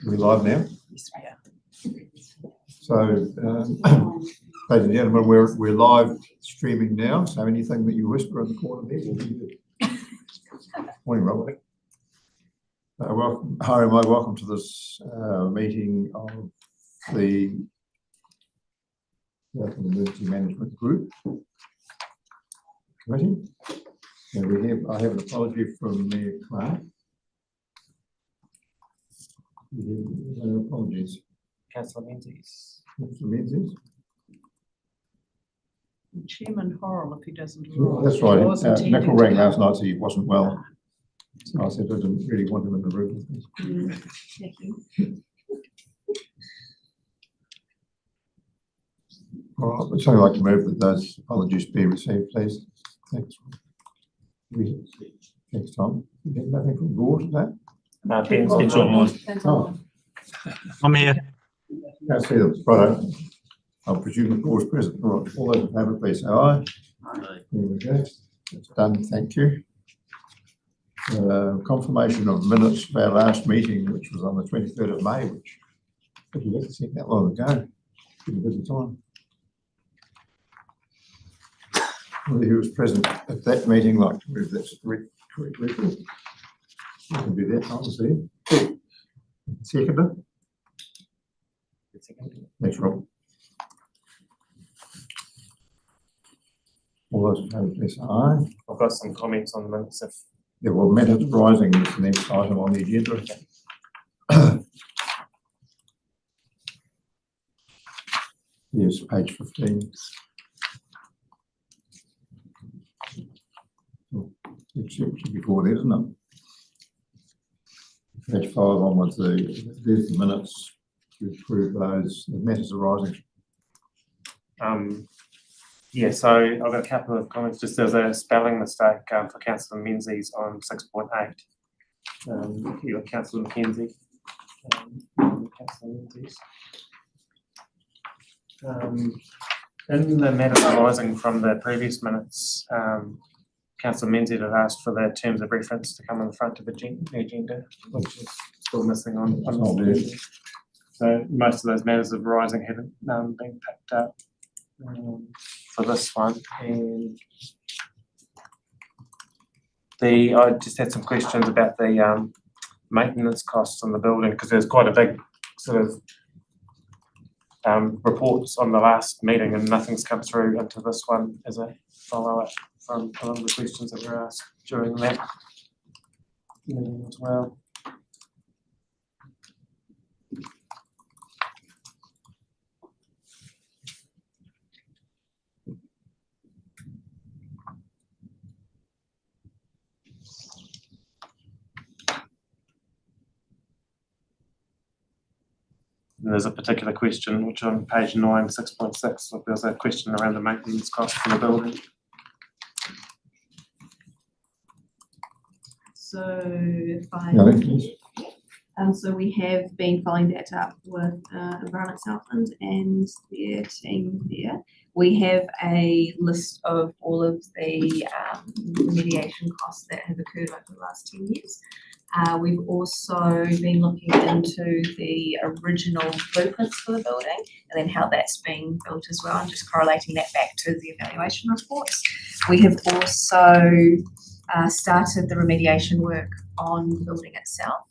we live now? Yes, we are. So, ladies and gentlemen, we're live streaming now. So anything that you whisper in the corner there will be there. Morning, Robert. Welcome, hi, and welcome to this meeting of the Southland Emergency Management Group Committee. And I have an apology from Mayor Clark. Apologies. Councillor Menzies. Councillor Menzies. Chairman Horrell, if he doesn't. That's right. Nickel rang last night, so he wasn't well. So I said I didn't really want him in the room with me. Thank you. All right, would somebody like to move that those apologies be received, please? Thanks. Thanks, Tom. You have nothing from the board today? Ben's on. Oh, I'm here. can't see them. Right. I'll presume the board's present. All right, all those in favour, please say aye. Aye. There we go. That's done. Thank you. Confirmation of minutes of our last meeting, which was on the 23rd of May, which if you didn't see that long ago, pretty busy time. Whether he was present at that meeting, like to move that correct record. You can do that, I'll see. Seconder. Thanks, Rob. All those in favour, please say aye. I've got some comments on the minutes if Yeah, well, matters arising is the next item on the agenda. Yes, page 15. It should be before there, isn't it? Page 5 onwards, there's the minutes to approve those the matters arising. yeah, so I've got a couple of comments. Just there's a spelling mistake for Councillor Menzies on 6.8. You got Councillor Mackenzie. Councillor Menzies. In the matters arising from the previous minutes, Councillor Menzies had asked for the terms of reference to come on the front of the agenda, which is still missing on the agenda. So most of those matters of arising haven't been picked up for this one. And I just had some questions about the maintenance costs on the building, because there's quite a big sort of reports on the last meeting and nothing's come through into this one as a follow-up from a lot of the questions that were asked during that meeting as well. And there's a particular question which on page 9, 6.6, there's a question around the maintenance cost for the building. So if I, Yeah, so we have been following that up with Environment Southland and their team there. We have a list of all of the remediation costs that have occurred over the last 10 years. We've also been looking into the original blueprints for the building and then how that's been built as well, and just correlating that back to the evaluation reports. We have also started the remediation work on the building itself,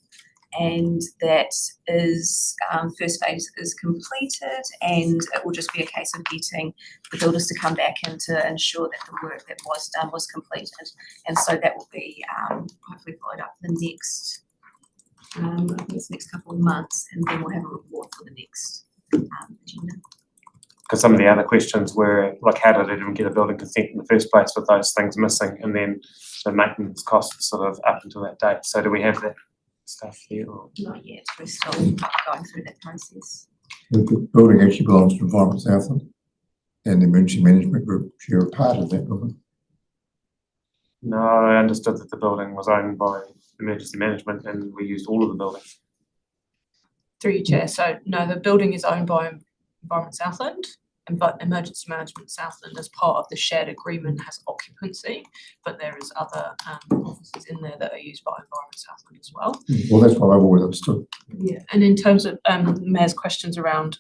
and that is first phase is completed, and it will just be a case of getting the builders to come back and to ensure that the work that was done was completed, and so that will be hopefully followed up the next this next couple of months, and then we'll have a report for the next agenda. Because some of the other questions were like, how did it even get a building consent in the first place with those things missing, and then the maintenance costs sort of up until that date. So do we have that stuff there? Or? Not yet, we're still going through that process. the building actually belongs to Environment Southland, and the Emergency Management Group share a part of that building. No, I understood that the building was owned by Emergency Management and we used all of the building. Through you, Chair. So no, the building is owned by Environment Southland, but Emergency Management Southland, as part of the shared agreement, has occupancy, but there is other offices in there that are used by Environment Southland as well. Well, that's what I've always understood. Yeah, and in terms of Mayor's questions around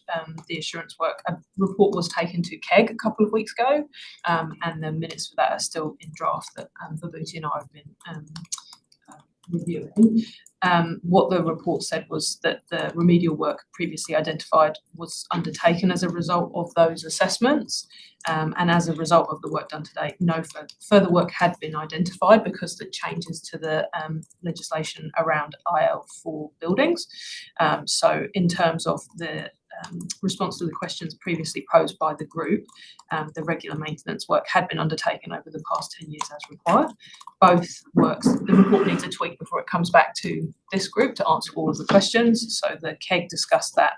the assurance work, a report was taken to KEG a couple of weeks ago, and the minutes for that are still in draft that Vibhuti and I have been reviewing. What the report said was that the remedial work previously identified was undertaken as a result of those assessments, and as a result of the work done to date, no further work had been identified because the changes to the legislation around IL4 buildings. So in terms of the response to the questions previously posed by the group, the regular maintenance work had been undertaken over the past 10 years as required. Both works, the report needs a tweak before it comes back to this group to answer all of the questions. So the KEG discussed that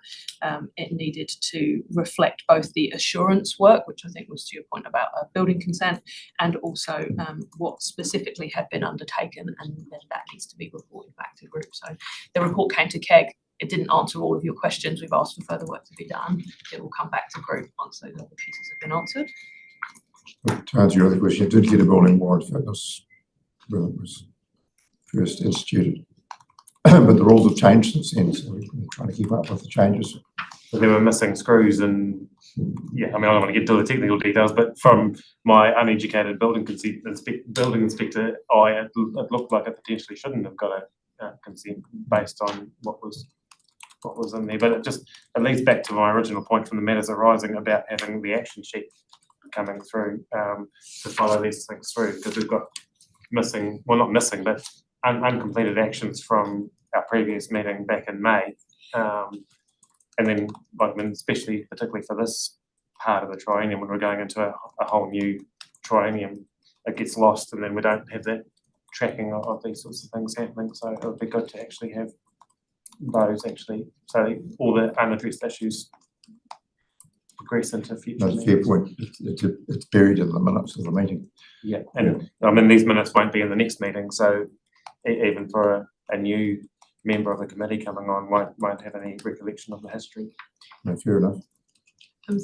it needed to reflect both the assurance work, which I think was to your point about building consent, and also what specifically had been undertaken, and then that needs to be reported back to the group. So the report came to KEG. It didn't answer all of your questions. We've asked for further work to be done. It will come back to group once those other pieces have been answered. To answer your other question, it did get a building warrant fitness when it was first instituted. But the rules have changed since then, so we're trying to keep up with the changes. So there were missing screws and, yeah, I mean, I don't want to get into the technical details, but from my uneducated building inspector eye, it looked like it potentially shouldn't have got a consent based on what was in there. But it leads back to my original point from the matters arising about having the action sheet coming through to follow these things through, because we've got missing, well, not missing, but uncompleted actions from our previous meeting back in May. And then, like, I mean, especially particularly for this part of the triennium, when we're going into a whole new triennium, it gets lost, and then we don't have that tracking of these sorts of things happening. So it would be good to actually have those so all the unaddressed issues progress into future. That's a fair point. It's buried in the minutes of the meeting. Yeah, and I mean, these minutes won't be in the next meeting, so even for a new member of the committee coming on won't have any recollection of the history. No, fair enough.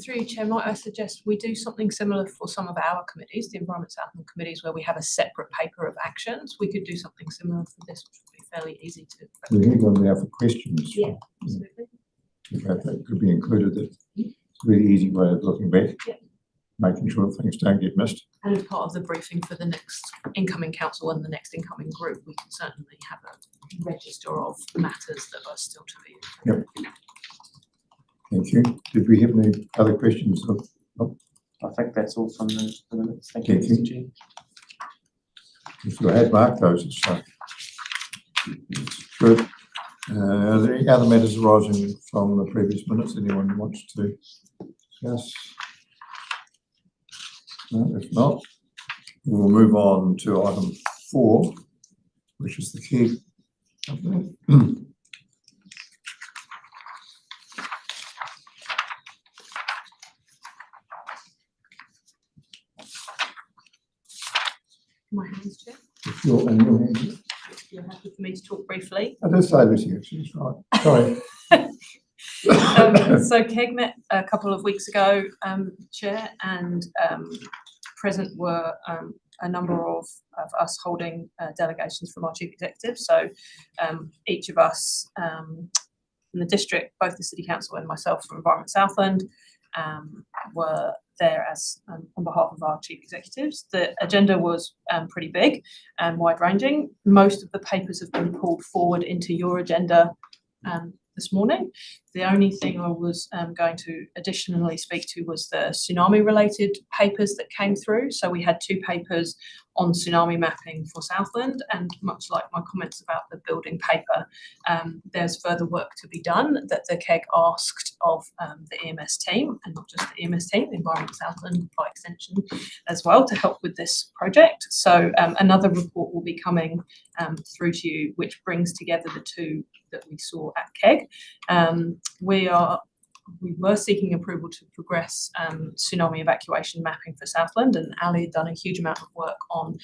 Through you, Chair, might I suggest we do something similar for some of our committees, the Environment Southland committees, where we have a separate paper of actions. We could do something similar for this, which would be fairly easy to. We're going to go now for questions. Yeah, absolutely. Okay, that could be included. It's a really easy way of looking back, making sure that things don't get missed. And as part of the briefing for the next incoming council and the next incoming group, we can certainly have a register of matters that are still to be. Yep. Thank you. Did we have any other questions? I think that's all from the minutes. Thank you, Mr. Chair. If you had marked those, it's good. Are there any other matters arising from the previous minutes anyone wants to discuss? No, if not, we'll move on to item 4, which is the key update. My hands, Chair. If you're in your hands. You're happy for me to talk briefly. I did say this here, she's right. Sorry. So KEG met a couple of weeks ago, Chair, and present were a number of us holding delegations from our chief executive. So each of us in the district, both the City Council and myself from Environment Southland, were there as on behalf of our chief executives. The agenda was pretty big and wide-ranging. Most of the papers have been pulled forward into your agenda this morning. The only thing I was going to additionally speak to was the tsunami-related papers that came through. So we had 2 papers on tsunami mapping for Southland, and much like my comments about the building paper, there's further work to be done that the KEG asked of the EMS team, and not just the EMS team, the Environment Southland by extension as well, to help with this project. So another report will be coming through to you, which brings together the 2 that we saw at KEG. We were seeking approval to progress tsunami evacuation mapping for Southland, and Ali had done a huge amount of work on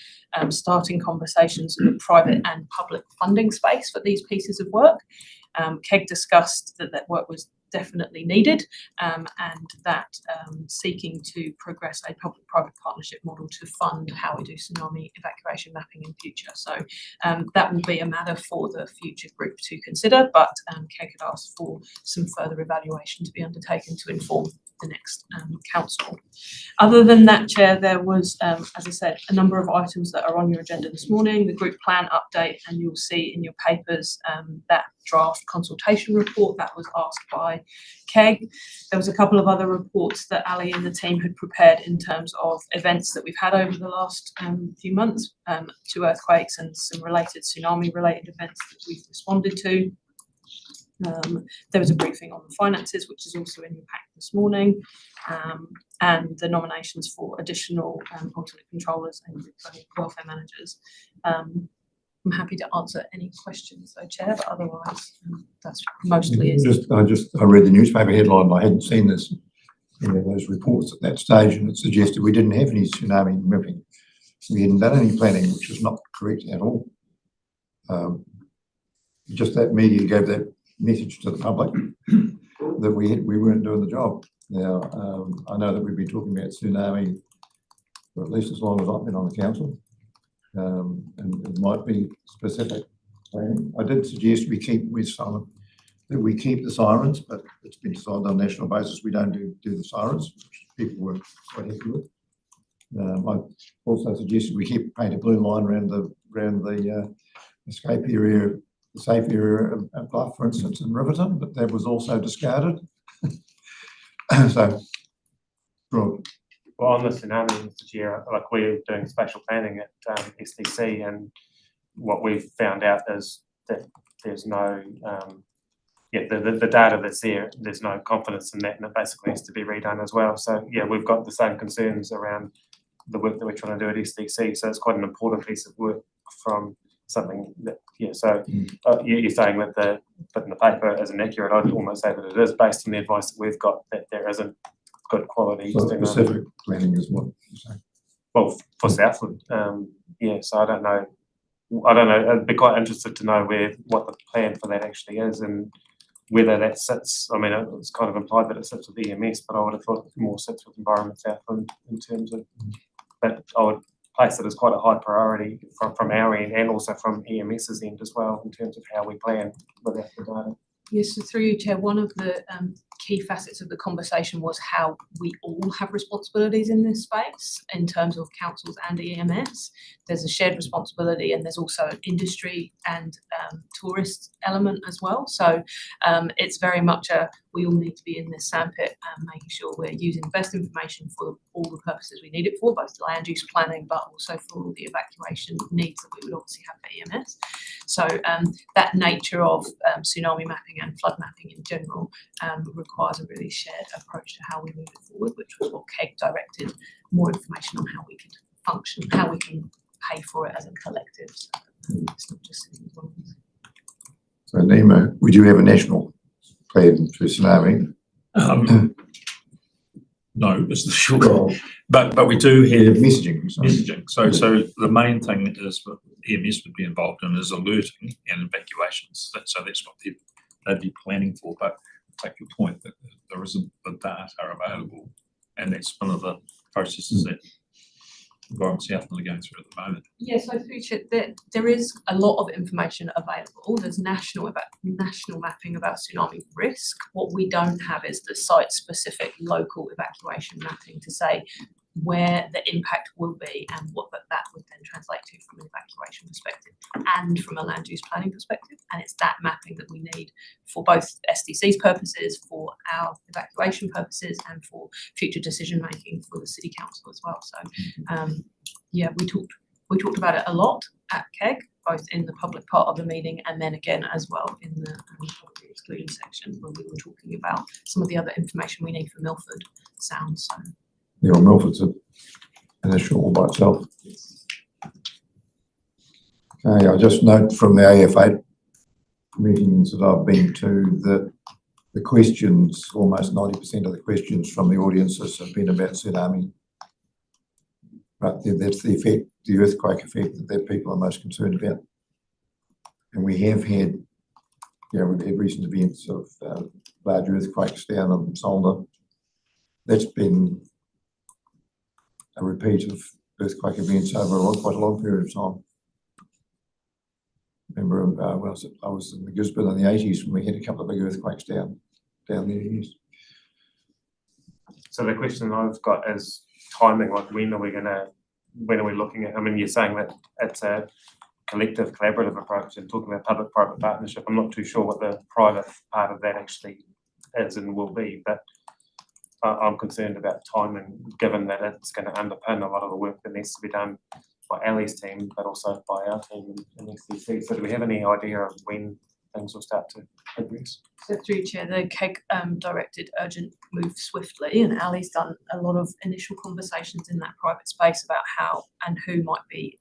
starting conversations in the private and public funding space for these pieces of work. KEG discussed that work was definitely needed, and that seeking to progress a public-private partnership model to fund how we do tsunami evacuation mapping in future. So that will be a matter for the future group to consider, but KEG had asked for some further evaluation to be undertaken to inform the next council. Other than that, Chair, there was, as I said, a number of items that are on your agenda this morning, the group plan update, and you'll see in your papers that draft consultation report that was asked by KEG. There was a couple of other reports that Ali and the team had prepared in terms of events that we've had over the last few months, 2 earthquakes and some related tsunami-related events that we've responded to. There was a briefing on the finances, which is also in your pack this morning, and the nominations for additional alternate controllers and welfare managers. I'm happy to answer any questions, though, Chair, but otherwise that's mostly it. I read the newspaper headline and I hadn't seen this, those reports at that stage, and it suggested we didn't have any tsunami mapping. We hadn't done any planning, which is not correct at all. Just that media gave that message to the public that we weren't doing the job. Now, I know that we've been talking about tsunami for at least as long as I've been on the council, and it might be specific planning. I did suggest we keep the sirens, but it's been decided on a national basis we don't do the sirens, which people were quite happy with. I also suggested we keep paint a blue line around the escape area, the safe area at Bluff, for instance, in Riverton, but that was also discarded. So, well, on the tsunami, Mr. Chair, like we're doing spatial planning at SDC, and what we've found out is that there's no, the data that's there, there's no confidence in that, and it basically has to be redone as well. So yeah, we've got the same concerns around the work that we're trying to do at SDC. So it's quite an important piece of work from something that, you're saying that the bit in the paper isn't accurate. I'd almost say that it is based on the advice that we've got, that there isn't good quality. so specific planning is what you're saying. Well, for Southland, so I don't know. I'd be quite interested to know what the plan for that actually is, and whether that sits. I mean, it's kind of implied that it sits with EMS, but I would have thought it more sits with Environment Southland in terms of. But I would place it as quite a high priority from our end, and also from EMS's end as well, in terms of how we plan without the data. Yes, so through you, Chair, one of the key facets of the conversation was how we all have responsibilities in this space in terms of councils and EMS. There's a shared responsibility, and there's also an industry and tourist element as well. So it's very much we all need to be in this sandpit and making sure we're using the best information for all the purposes we need it for, both land use planning, but also for all the evacuation needs that we would obviously have for EMS. So that nature of tsunami mapping and flood mapping in general requires a really shared approach to how we move it forward, which was what KEG directed more information on how we could function, how we can pay for it as a collective. So it's not just sitting in one. So Nemo, we do have a national plan for tsunami. No, it's the short. But we do have messaging. So the main thing is what EMS would be involved in is alerting and evacuations. So that's what they'd be planning for. But I take your point that there isn't the data available, and that's one of the processes that Environment Southland are going through at the moment. Yes, I appreciate that there is a lot of information available. There's national mapping about tsunami risk. What we don't have is the site-specific local evacuation mapping to say where the impact will be and what that would then translate to from an evacuation perspective and from a land use planning perspective. And it's that mapping that we need for both SDC's purposes, for our evacuation purposes, and for future decision making for the City Council as well. So we talked about it a lot at KEG, both in the public part of the meeting and then again as well in the public exclusion section, when we were talking about some of the other information we need for Milford Sound. So. Yeah, well, Milford's an issue all by itself. Okay, I just note from the AF8 meetings that I've been to that the questions, almost 90% of the questions from the audiences have been about tsunami. But that's the effect, the earthquake effect that people are most concerned about. And we have had we've had recent events of large earthquakes down in Southland. That's been a repeat of earthquake events over quite a long period of time. Remember, when I was in the Gisborne in the 80s when we had a couple of big earthquakes down there. Yes. So the question I've got is timing, like when are we looking at, I mean, you're saying that it's a collective collaborative approach and talking about public-private partnership. I'm not too sure what the private part of that actually is and will be, but I'm concerned about timing, given that it's going to underpin a lot of the work that needs to be done by Ali's team, but also by our team in SDC. So do we have any idea of when things will start to progress? So through Chair, the CAG directed urgent move swiftly, and Ali's done a lot of initial conversations in that private space about how and who might be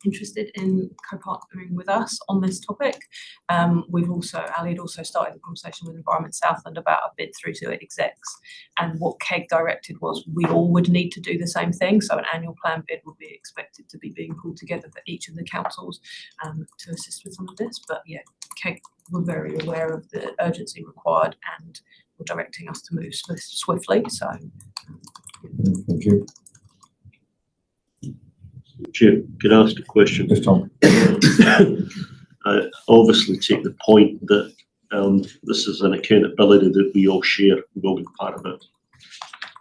interested in co-partnering with us on this topic. Ali had also started the conversation with Environment Southland about a bid through to execs, and what CAG directed was we all would need to do the same thing. So an annual plan bid would be expected to be being pulled together for each of the councils to assist with some of this. But yeah, CAG were very aware of the urgency required and were directing us to move swiftly. So Thank you. Chair, can I ask a question? Yes, Tom. I obviously take the point that this is an accountability that we all share, we've all been part of it.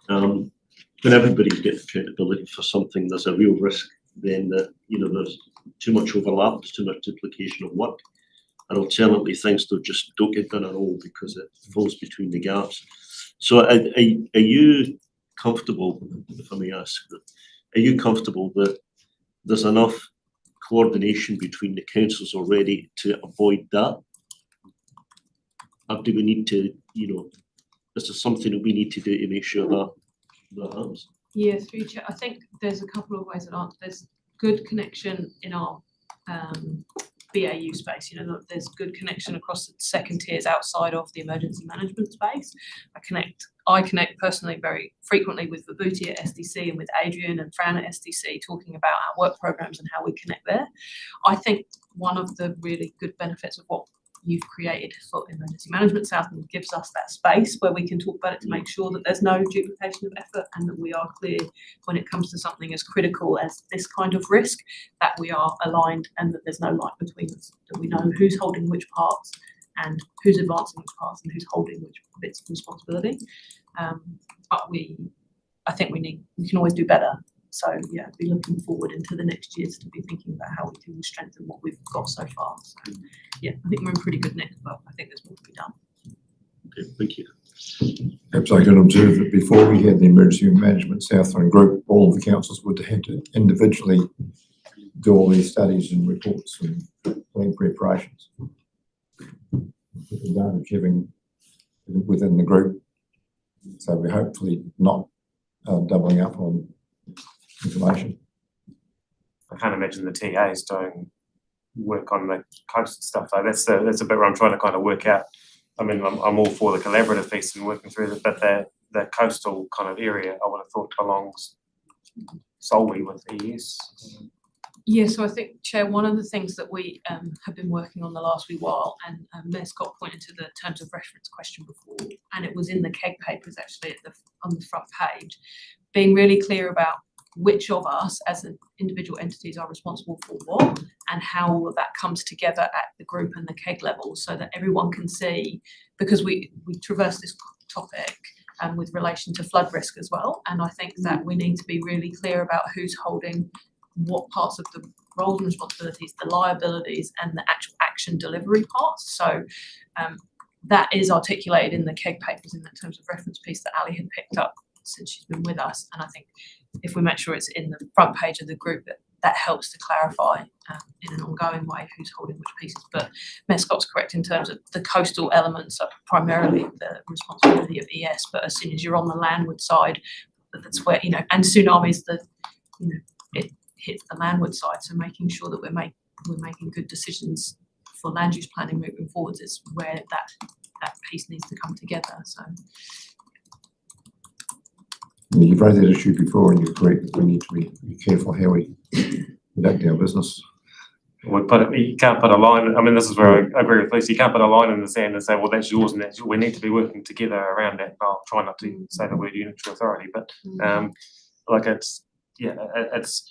When everybody gets accountability for something, there's a real risk then that, there's too much overlap, there's too much duplication of work, and alternately things don't get done at all because it falls between the gaps. So are you comfortable, if I may ask, are you comfortable that there's enough coordination between the councils already to avoid that? Or do we need to, is there something that we need to do to make sure that happens? yeah, through Chair, I think there's a couple of ways that there's good connection in our BAU space. There's good connection across the second tiers outside of the emergency management space. I connect personally very frequently with Vibuti at SDC and with Adrian and Fran at SDC, talking about our work programs and how we connect there. I think one of the really good benefits of what you've created for emergency management Southland gives us that space where we can talk about it to make sure that there's no duplication of effort and that we are clear when it comes to something as critical as this kind of risk, that we are aligned and that there's no line between us, that we know who's holding which parts and who's advancing which parts and who's holding which bits of responsibility. But I think we can always do better. So yeah, be looking forward into the next years to be thinking about how we can strengthen what we've got so far. So yeah, I think we're in pretty good nick, but I think there's more to be done. Okay, thank you. Perhaps I can observe that before we had the Emergency Management Southland group, all of the councils would have to individually do all these studies and reports and plan preparations. The advantage having within the group, so we're hopefully not doubling up on information. I can't imagine the TAs doing work on the coast stuff though. That's a bit where I'm trying to kind of work out. I mean, I'm all for the collaborative piece and working through it, but the coastal kind of area I would have thought belongs solely with ES. Yeah, so I think, Chair, one of the things that we have been working on the last wee while, and Mayor Scott pointed to the terms of reference question before, and it was in the KEG papers actually on the front page, being really clear about which of us as individual entities are responsible for what and how all of that comes together at the group and the KEG level so that everyone can see, because we traverse this topic with relation to flood risk as well. And I think that we need to be really clear about who's holding what parts of the roles and responsibilities, the liabilities and the actual action delivery parts. So that is articulated in the KEG papers in that terms of reference piece that Ali had picked up since she's been with us. And I think if we make sure it's in the front page of the group, that helps to clarify in an ongoing way who's holding which pieces. But Mayor Scott's correct in terms of the coastal elements are primarily the responsibility of ES, but as soon as you're on the landward side, that's where, and tsunamis, it hits the landward side. So making sure that we're making good decisions for land use planning moving forwards is where that piece needs to come together. So you've raised that issue before, and you're correct that we need to be careful how we conduct our business. we put it, you can't put a line, I mean, this is where I agree with Lucy, you can't put a line in the sand and say, well, that's yours and that's, we need to be working together around that. I'll try not to say the word unitary authority, but like it's, yeah, it's,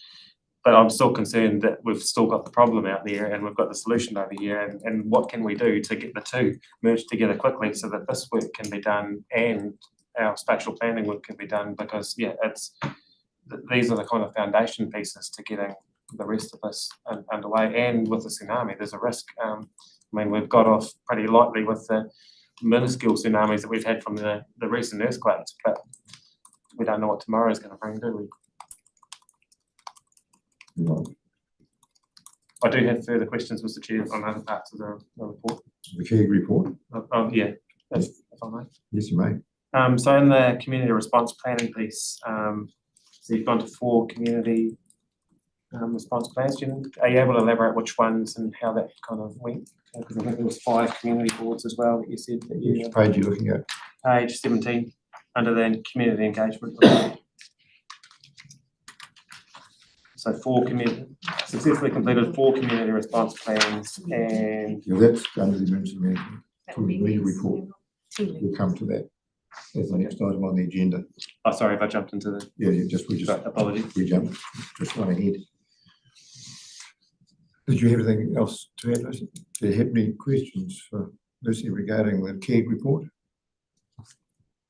but I'm still concerned that we've still got the problem out there and we've got the solution over here, and what can we do to get the two merged together quickly so that this work can be done and our spatial planning work can be done, because yeah, it's, these are the kind of foundation pieces to getting the rest of this underway. And with the tsunami, there's a risk. I mean, we've got off pretty lightly with the minuscule tsunamis that we've had from the recent earthquakes, but we don't know what tomorrow is going to bring, do we? Right. I do have further questions, Mr. Chair, on other parts of the report. The KEG report? Yeah, if I may. Yes, you may. So in the community response planning piece, so you've gone to 4 community response plans. Are you able to elaborate which ones and how that kind of went? Because I think there was 5 community boards as well that you said that you. Which page are you looking at? Page 17, under the community engagement report. So 4 successfully completed 4 community response plans, and Yeah, that's under the emergency management That would be committee next. report. We'll come to that. That's the next item on the agenda. oh, sorry if I jumped into the. Yeah, we just Apologies. we jumped, just run ahead. Did you have anything else to add, Lucy? Do you have any questions for Lucy regarding the KEG report?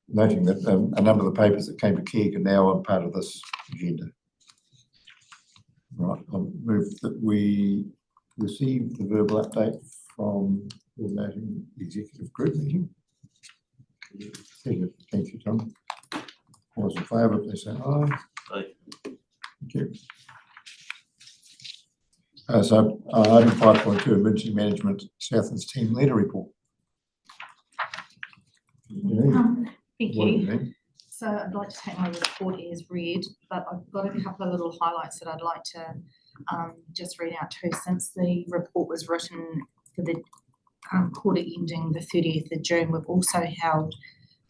Noting that a number of the papers that came to KEG are now on part of this agenda. Right, I'll move that we receive the verbal update from the coordinating executive group meeting. Thank you, Tom. All those in favour, please say aye. Aye. Thank you. So item 5.2, emergency management Southland's team leader report. Thank you. So I'd like to take my report as read, but I've got a couple of little highlights that I'd like to just read out too. Since the report was written for the quarter ending the 30th of June, we've also held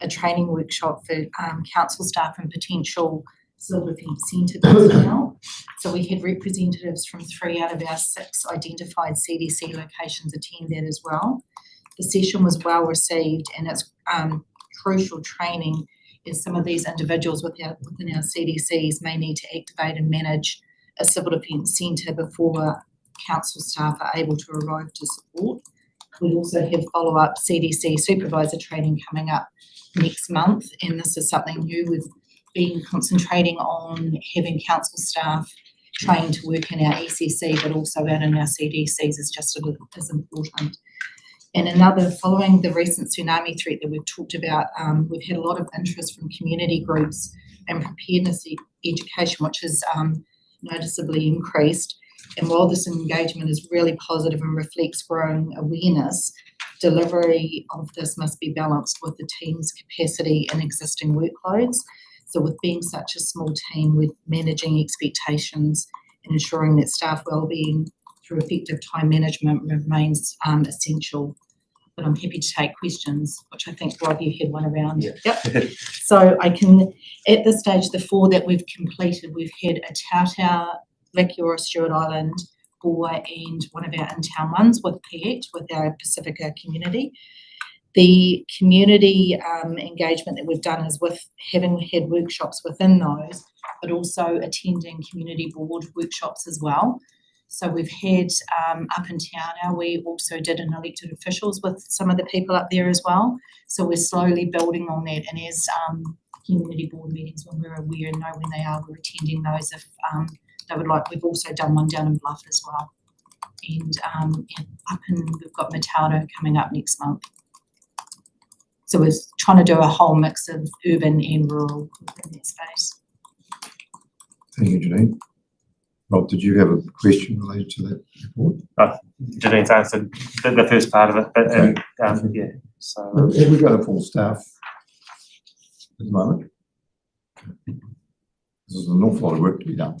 a training workshop for council staff and potential silver fence centre personnel. So we had representatives from 3 out of our 6 identified CDC locations attend that as well. The session was well received, and it's crucial training as some of these individuals within our CDCs may need to activate and manage a civil defence centre before council staff are able to arrive to support. We also have follow-up CDC supervisor training coming up next month, and this is something new. We've been concentrating on having council staff trained to work in our ECC, but also out in our CDCs is just as important. And following the recent tsunami threat that we've talked about, we've had a lot of interest from community groups and preparedness education, which has noticeably increased. And while this engagement is really positive and reflects growing awareness, delivery of this must be balanced with the team's capacity and existing workloads. So with being such a small team, with managing expectations and ensuring that staff wellbeing through effective time management remains essential. But I'm happy to take questions, which I think, Rob, you had one around. Yeah. Yep. So I can, at this stage, the 4 that we've completed, we've had a Tautau, Lake Eora, Stewart Island, Gore, and one of our in-town ones with PH, with our Pacifica community. The community engagement that we've done is with having had workshops within those, but also attending community board workshops as well. So we've had up in town now, we also did an elected officials with some of the people up there as well. So we're slowly building on that, and as community board meetings, when we're aware and know when they are, we're attending those if they would like. We've also done one down in Bluff as well. And we've got Matauto coming up next month. So we're trying to do a whole mix of urban and rural in that space. Thank you, Janine. Rob, did you have a question related to that report? Janine's answered the first part of it, but Okay. yeah. So Have we got a full staff at the moment? This is an awful lot of work to be done.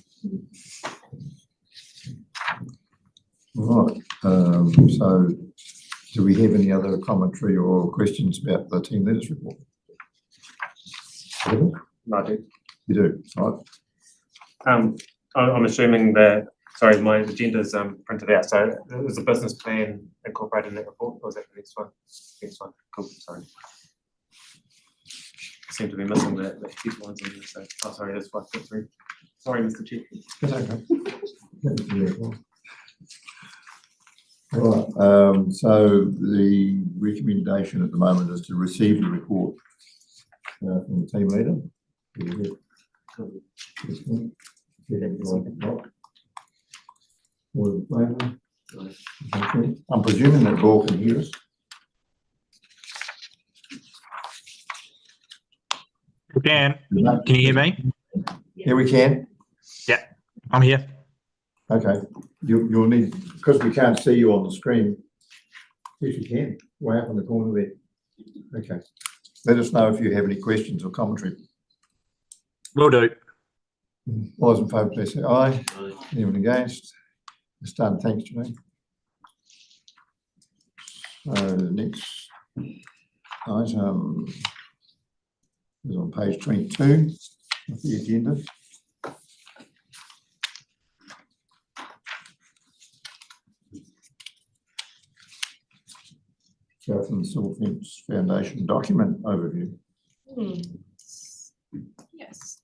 Right, so do we have any other commentary or questions about the team leaders report? I do. You do, right? I'm assuming that sorry, my agenda's printed out, so is the business plan incorporated in that report, or is that the next one? Next one, cool, sorry. I seem to be missing the key ones in there, so, oh, sorry, that's 5.3. Sorry, Mr. Chair. That's okay. Right, so the recommendation at the moment is to receive the report from the team leader. I'm presuming that Paul can hear us. Dan, can you hear me? Yeah, we can. I'm here. Okay, you'll need, because we can't see you on the screen. Yes, you can, way up in the corner there. Okay, let us know if you have any questions or commentary. Will do. All those in favour, please say aye. Anyone against? It's done, thanks, Janine. So the next item is on page 22 of the agenda. Southland Civil Fence Foundation document overview. Yes.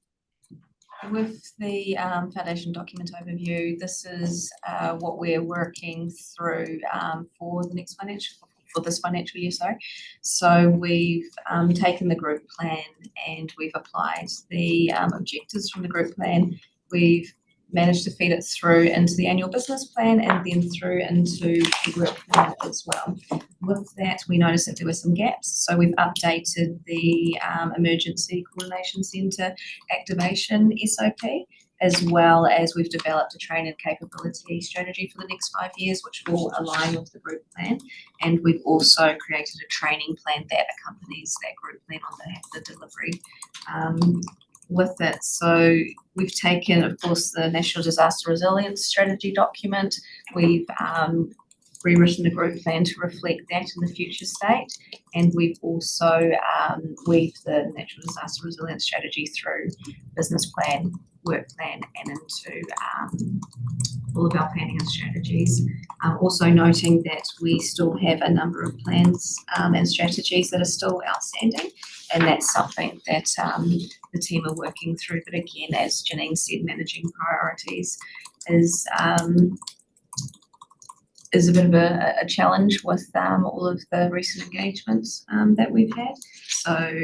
With the foundation document overview, this is what we're working through for this financial year, sorry. So we've taken the group plan and we've applied the objectives from the group plan. We've managed to feed it through into the annual business plan and then through into the work plan as well. With that, we noticed that there were some gaps, so we've updated the Emergency Coordination Centre activation SOP, as well as we've developed a training capability strategy for the next 5 years, which will align with the group plan. And we've also created a training plan that accompanies that group plan on the delivery. With it, so we've taken, of course, the National Disaster Resilience Strategy document. We've rewritten the group plan to reflect that in the future state, and we've also weaved the Natural Disaster Resilience Strategy through business plan, work plan, and into all of our planning and strategies. Also noting that we still have a number of plans and strategies that are still outstanding, and that's something that the team are working through. But again, as Janine said, managing priorities is a bit of a challenge with all of the recent engagements that we've had. So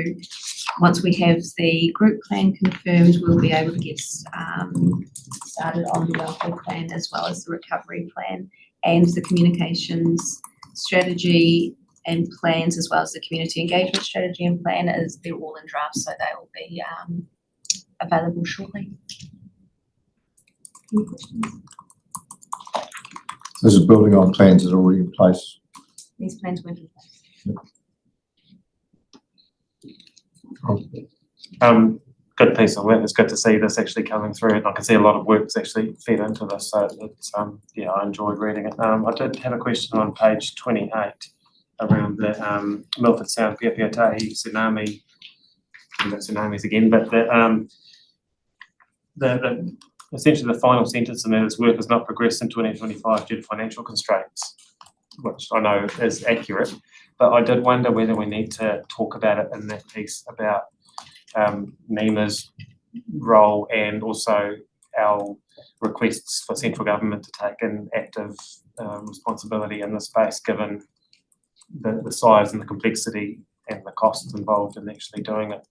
once we have the group plan confirmed, we'll be able to get started on the welfare plan as well as the recovery plan, and the communications strategy and plans, as well as the community engagement strategy and plan, as they're all in draft, so they will be available shortly. Any questions? This is building on plans that are already in place. These plans went in place. Good piece of work. It's good to see this actually coming through, and I can see a lot of work's actually fed into this. So it's yeah, I enjoyed reading it. I did have a question on page 28 around the Milford Sound Piapiatahi tsunami. Tsunamis again, but the essentially the final sentence in that is work has not progressed in 2025 due to financial constraints, which I know is accurate, but I did wonder whether we need to talk about it in that piece about NEMA's role and also our requests for central government to take an active responsibility in this space, given the size and the complexity and the costs involved in actually doing it.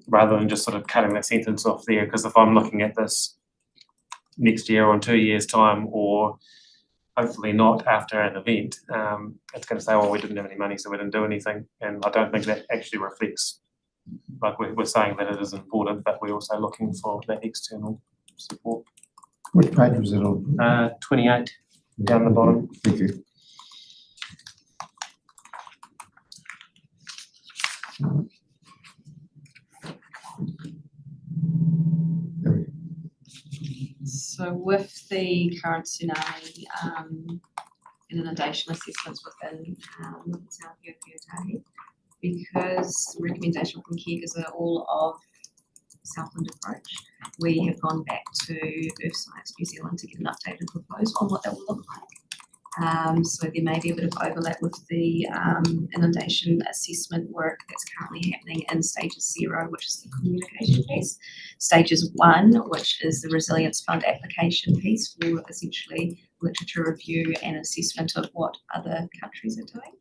Rather than just sort of cutting that sentence off there, because if I'm looking at this next year or in 2 years' time, or hopefully not after an event, it's going to say, well, we didn't have any money, so we didn't do anything. And I don't think that actually reflects, like we're saying that it is important, but we're also looking for that external support. Which page was it on? 28 down the bottom. Thank you. So with the current tsunami and inundation assessments within South Piapiatahi, because the recommendation from KEG is that all of Southland approach. We have gone back to Earth Science New Zealand to get an updated proposal on what that will look like. So there may be a bit of overlap with the inundation assessment work that's currently happening in stages 0, which is the communication piece. Stages 1, which is the resilience fund application piece for essentially literature review and assessment of what other countries are doing.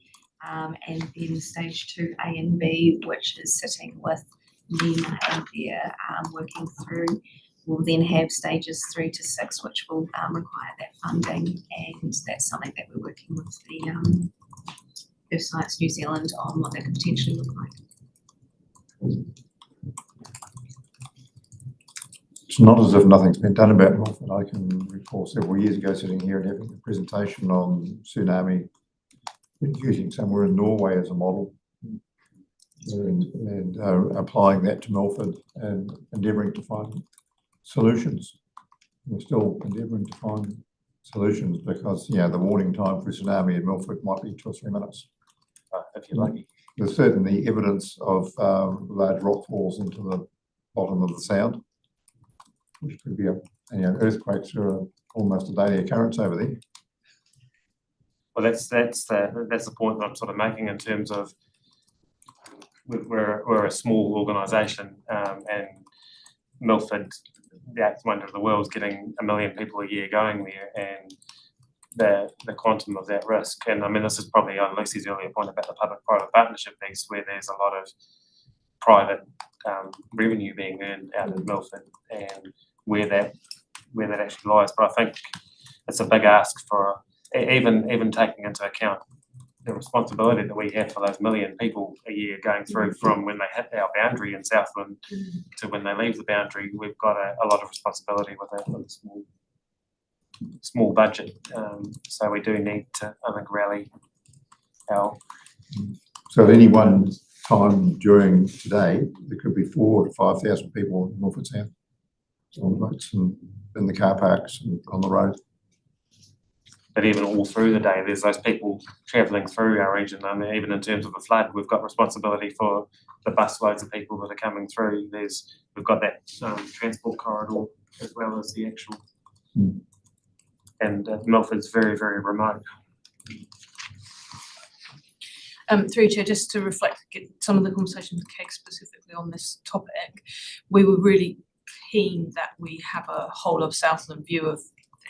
And then stage 2, A and B, which is sitting with NEMA and they're working through. We'll then have stages 3 to 6, which will require that funding, and that's something that we're working with the Earth Science New Zealand on what that could potentially look like. It's not as if nothing's been done about Milford. I can recall several years ago sitting here and having a presentation on tsunami, using somewhere in Norway as a model, and applying that to Milford and endeavouring to find solutions. We're still endeavouring to find solutions because, the warning time for tsunami in Milford might be 2 or 3 minutes, if you're lucky. There's certainly evidence of large rock falls into the bottom of the sound, which could be earthquakes are almost a daily occurrence over there. Well, that's the point that I'm sort of making in terms of we're a small organisation, and Milford, the 8th wonder of the world, is getting 1 million people a year going there, and the quantum of that risk. And I mean, this is probably on Lucy's earlier point about the public-private partnership piece, where there's a lot of private revenue being earned out of Milford, and where that actually lies. But I think it's a big ask for even taking into account the responsibility that we have for those 1 million people a year going through from when they hit our boundary in Southland to when they leave the boundary. We've got a lot of responsibility with a small budget. So we do need to, I think, rally our... So at any one time during today, there could be 4,000 to 5,000 people in Milford Sound on the boats and in the car parks and on the road. But even all through the day, there's those people travelling through our region. I mean, even in terms of a flood, we've got responsibility for the bus loads of people that are coming through. We've got that transport corridor as well as the actual. And Milford's very, very remote. Through Chair, just to reflect some of the conversations with Keg specifically on this topic, we were really keen that we have a whole of Southland view of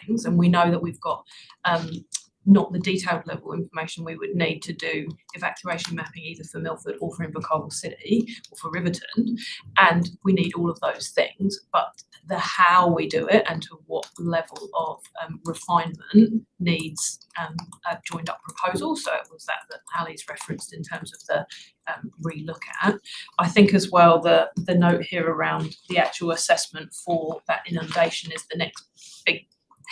things, and we know that we've got not the detailed level information we would need to do evacuation mapping either for Milford or for Invercargill City or for Riverton, and we need all of those things, but the how we do it and to what level of refinement needs a joined up proposal. So it was that Ali's referenced in terms of the re-look at. I think as well the note here around the actual assessment for that inundation is the next big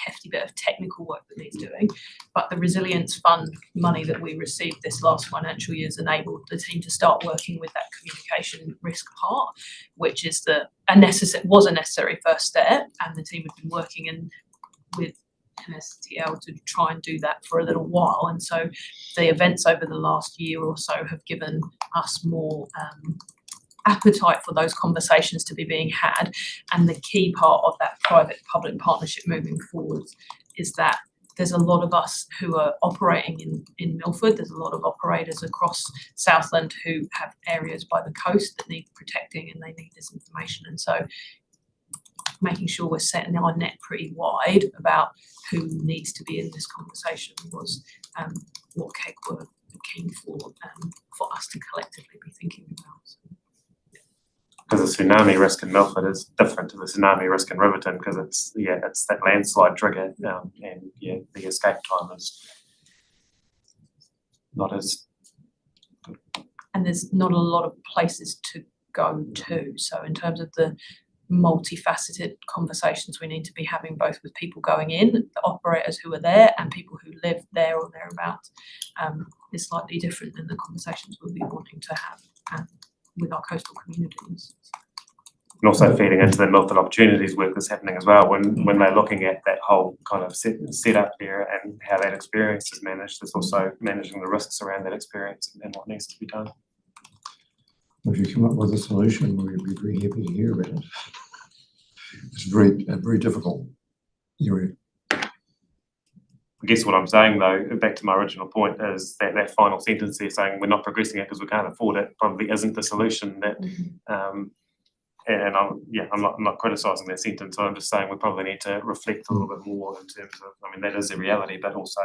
hefty bit of technical work that needs doing, but the resilience fund money that we received this last financial year has enabled the team to start working with that communication risk part, which is a necessary first step, and the team have been working with MSTL to try and do that for a little while, and so the events over the last year or so have given us more appetite for those conversations to be being had. And the key part of that private-public partnership moving forward is that there's a lot of us who are operating in Milford. There's a lot of operators across Southland who have areas by the coast that need protecting, and they need this information. And so making sure we're setting our net pretty wide about who needs to be in this conversation was what Keg were keen for us to collectively be thinking about. Because the tsunami risk in Milford is different to the tsunami risk in Riverton, because it's that landslide trigger, and the escape time is not as good. And there's not a lot of places to go to. So in terms of the multifaceted conversations we need to be having, both with people going in, the operators who are there, and people who live there or thereabouts, is slightly different than the conversations we'll be wanting to have with our coastal communities. And also feeding into the Milford opportunities work that's happening as well, when they're looking at that whole kind of set up there and how that experience is managed. There's also managing the risks around that experience and what needs to be done. If you come up with a solution, we'd be very happy to hear about it. It's very difficult area. I guess what I'm saying though, back to my original point, is that that final sentence there saying we're not progressing it because we can't afford it probably isn't the solution that, and I'm not criticising that sentence. I'm just saying we probably need to reflect a little bit more in terms of, I mean, that is a reality, but also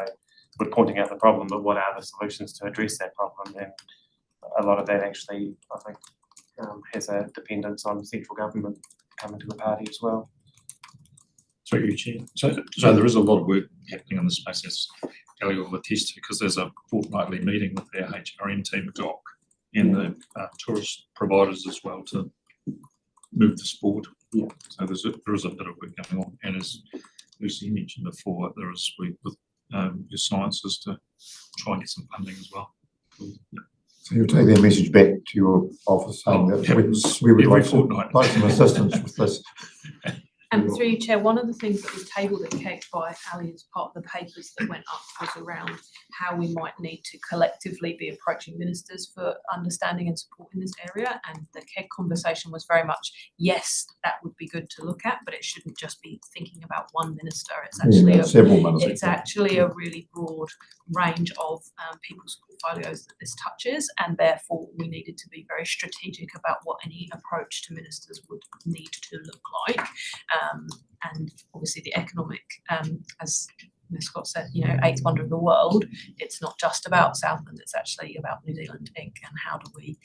we're pointing out the problem, but what are the solutions to address that problem? And a lot of that actually, I think, has a dependence on central government coming to the party as well. Through you, Chair. So there is a lot of work happening in this space, as Ellie will attest to, because there's a fortnightly meeting with our HRM team, DOC, and the tourist providers as well to move this forward. Yeah. So there is a bit of work going on, and as Lucy mentioned before, there is work with your sciences to try and get some funding as well. Yeah. So you'll take that message back to your office saying that we would like some assistance with this. Through you, Chair, one of the things that was tabled at KEG by Ali as part of the papers that went up was around how we might need to collectively be approaching ministers for understanding and support in this area. And the KEG conversation was very much, yes, that would be good to look at, but it shouldn't just be thinking about one minister. It's actually several ministers. It's actually a really broad range of people's portfolios that this touches, and therefore we needed to be very strategic about what any approach to ministers would need to look like. And obviously the economic, as Scott said, eighth wonder of the world, it's not just about Southland, it's actually about New Zealand Inc. And how do we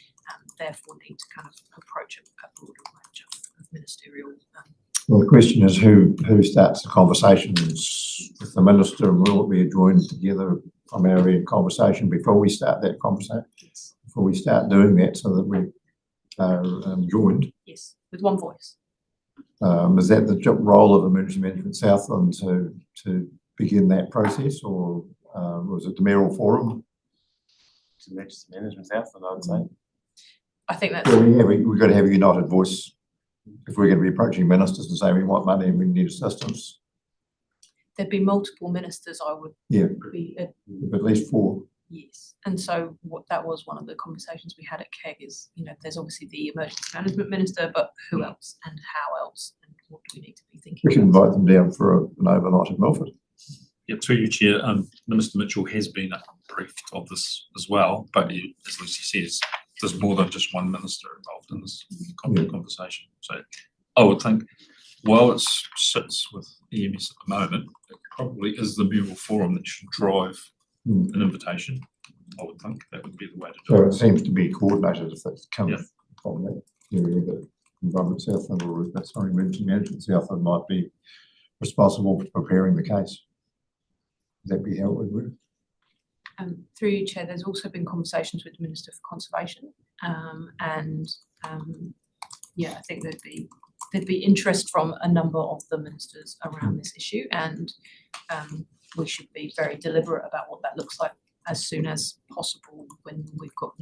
therefore need to kind of approach a broader range of ministerial. Well, the question is who starts the conversations with the minister, and will it be a joined together from our end conversation before we start that conversation? Yes. Before we start doing that, so that we are joined. Yes, with one voice. Is that the role of Emergency Management Southland to begin that process, or was it the mayoral forum? It's Emergency Management Southland, I would say. I think that's. Well, we've got to have a united voice if we're going to be approaching ministers and say we want money and we need assistance. There'd be multiple ministers, I would. Yeah. Be, at least 4. Yes, and so that was one of the conversations we had at KEG is, there's obviously the emergency management minister, but who else and how else and what do we need to be thinking We can invite them down for an overnight at Milford. Yeah, through you, Chair, Minister Mitchell has been briefed of this as well, but as Lucy says, there's more than just one minister involved in this conversation. So I would think, while it sits with EMS at the moment, it probably is the mayoral forum that should drive an invitation. I would think that would be the way to do So it. it seems to be coordinated if it's coming from that area that Environment Southland or Emergency Management Southland might be responsible for preparing the case. Would that be how it would work? Through you, Chair, there's also been conversations with the Minister for Conservation, I think there'd be interest from a number of the ministers around this issue, and we should be very deliberate about what that looks like as soon as possible when we've got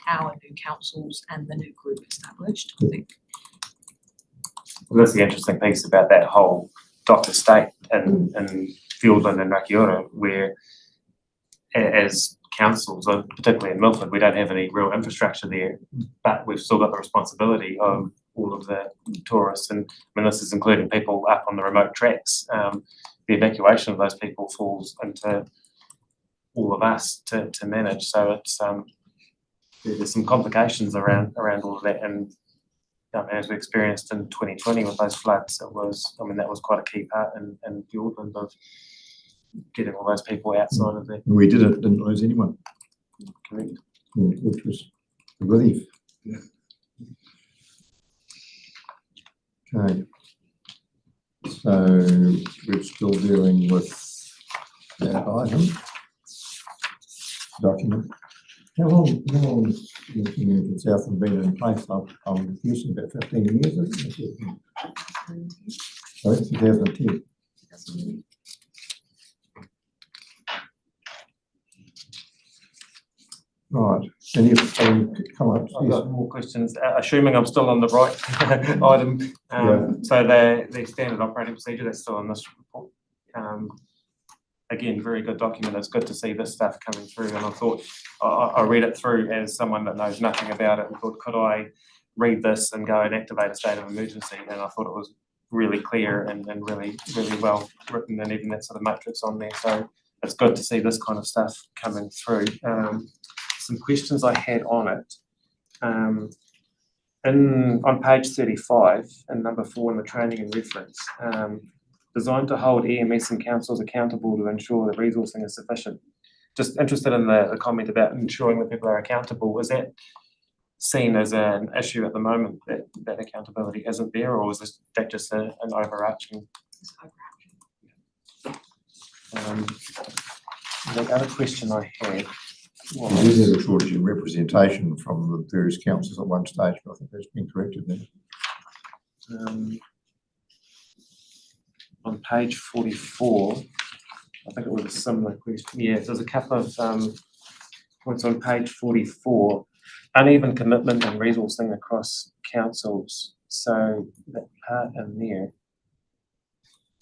our new councils and the new group established. I think. Well, that's the interesting piece about that whole DOC estate in Fiordland and Rakiura, where as councils, particularly in Milford, we don't have any real infrastructure there, but we've still got the responsibility of all of the tourists, and this is including people up on the remote tracks. The evacuation of those people falls into all of us to manage. So it's there's some complications around all of that, and as we experienced in 2020 with those floods, that was quite a key part in Fiordland of getting all those people outside of there. We didn't lose anyone. Correct. Which was a relief. Yeah. Okay. So we're still dealing with that item. Document. How long has the Southland been in place? I'm confused, about 15 years, isn't it? Sorry, 2010. Right, can you come up? I've got more questions, assuming I'm still on the right item. So the standard operating procedure, that's still in this report. again, very good document. It's good to see this stuff coming through. And I thought, I read it through as someone that knows nothing about it and thought, could I read this and go and activate a state of emergency? And I thought it was really clear and really well written, and even that sort of matrix on there. So it's good to see this kind of stuff coming through. Some questions I had on it. On page 35 and number 4 in the training and reference, designed to hold EMS and councils accountable to ensure that resourcing is sufficient. Just interested in the comment about ensuring that people are accountable. Is that seen as an issue at the moment, that accountability isn't there, or is that just an overarching? The other question I had was, There is a shortage in representation from the various councils at one stage, but I think that's been corrected now. On page 44, I think it was a similar question. Yeah, there's a couple of points on page 44. Uneven commitment and resourcing across councils. So that part in there.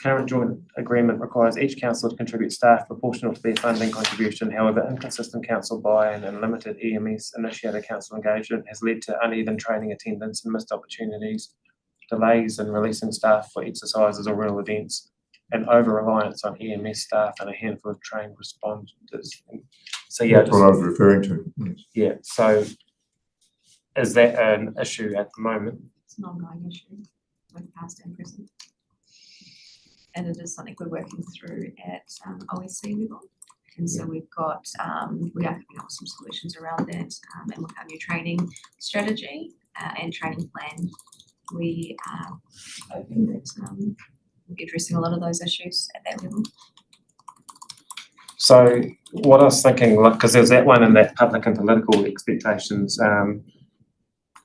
Current joint agreement requires each council to contribute staff proportional to their funding contribution. However, inconsistent council buy-in and limited EMS-initiated council engagement has led to uneven training attendance and missed opportunities, delays in releasing staff for exercises or real events, and over-reliance on EMS staff and a handful of trained responders. So yeah, that's what I was referring to. Yes. Yeah. So is that an issue at the moment? It's an ongoing issue, both past and present. And it is something we're working through at OSC level. And so we've got, we are coming up with some solutions around that, and with our new training strategy and training plan, we are hoping that we'll be addressing a lot of those issues at that level. So what I was thinking, like, because there's that one in that public and political expectations,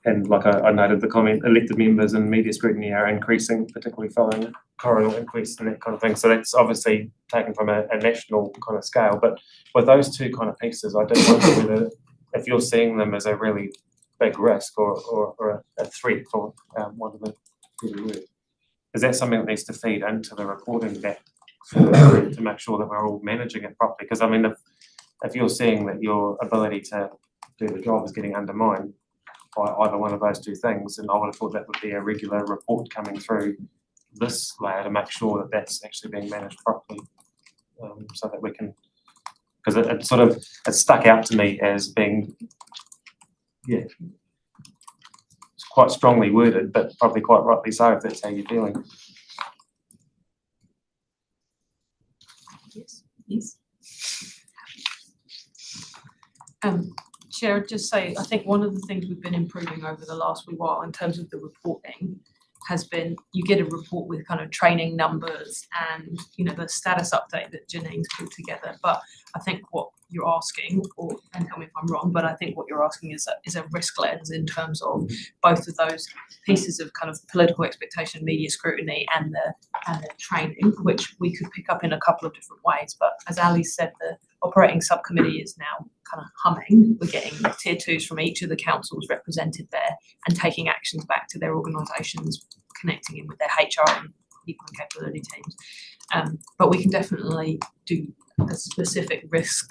and like I noted the comment, elected members and media scrutiny are increasing, particularly following the coroner inquest and that kind of thing. So that's obviously taken from a national kind of scale. But with those two kind of pieces, I did wonder whether, if you're seeing them as a really big risk or a threat, for want of a better word, is that something that needs to feed into the reporting back to make sure that we're all managing it properly? Because I mean, if you're seeing that your ability to do the job is getting undermined by either one of those two things, and I would have thought that would be a regular report coming through this layer to make sure that that's actually being managed properly, so that we can, because it stuck out to me as being, yeah, it's quite strongly worded, but probably quite rightly so if that's how you're feeling. Yes. Chair, I'd just say, I think one of the things we've been improving over the last wee while in terms of the reporting has been, you get a report with kind of training numbers and, you know, the status update that Janine's put together. But I think what you're asking, and tell me if I'm wrong, but I think what you're asking is a risk lens in terms of both of those pieces of kind of political expectation, media scrutiny, and the training, which we could pick up in a couple of different ways. But as Ali said, the operating subcommittee is now kind of humming. We're getting tier 2s from each of the councils represented there and taking actions back to their organisations, connecting in with their HR and people and capability teams. But we can definitely do a specific risk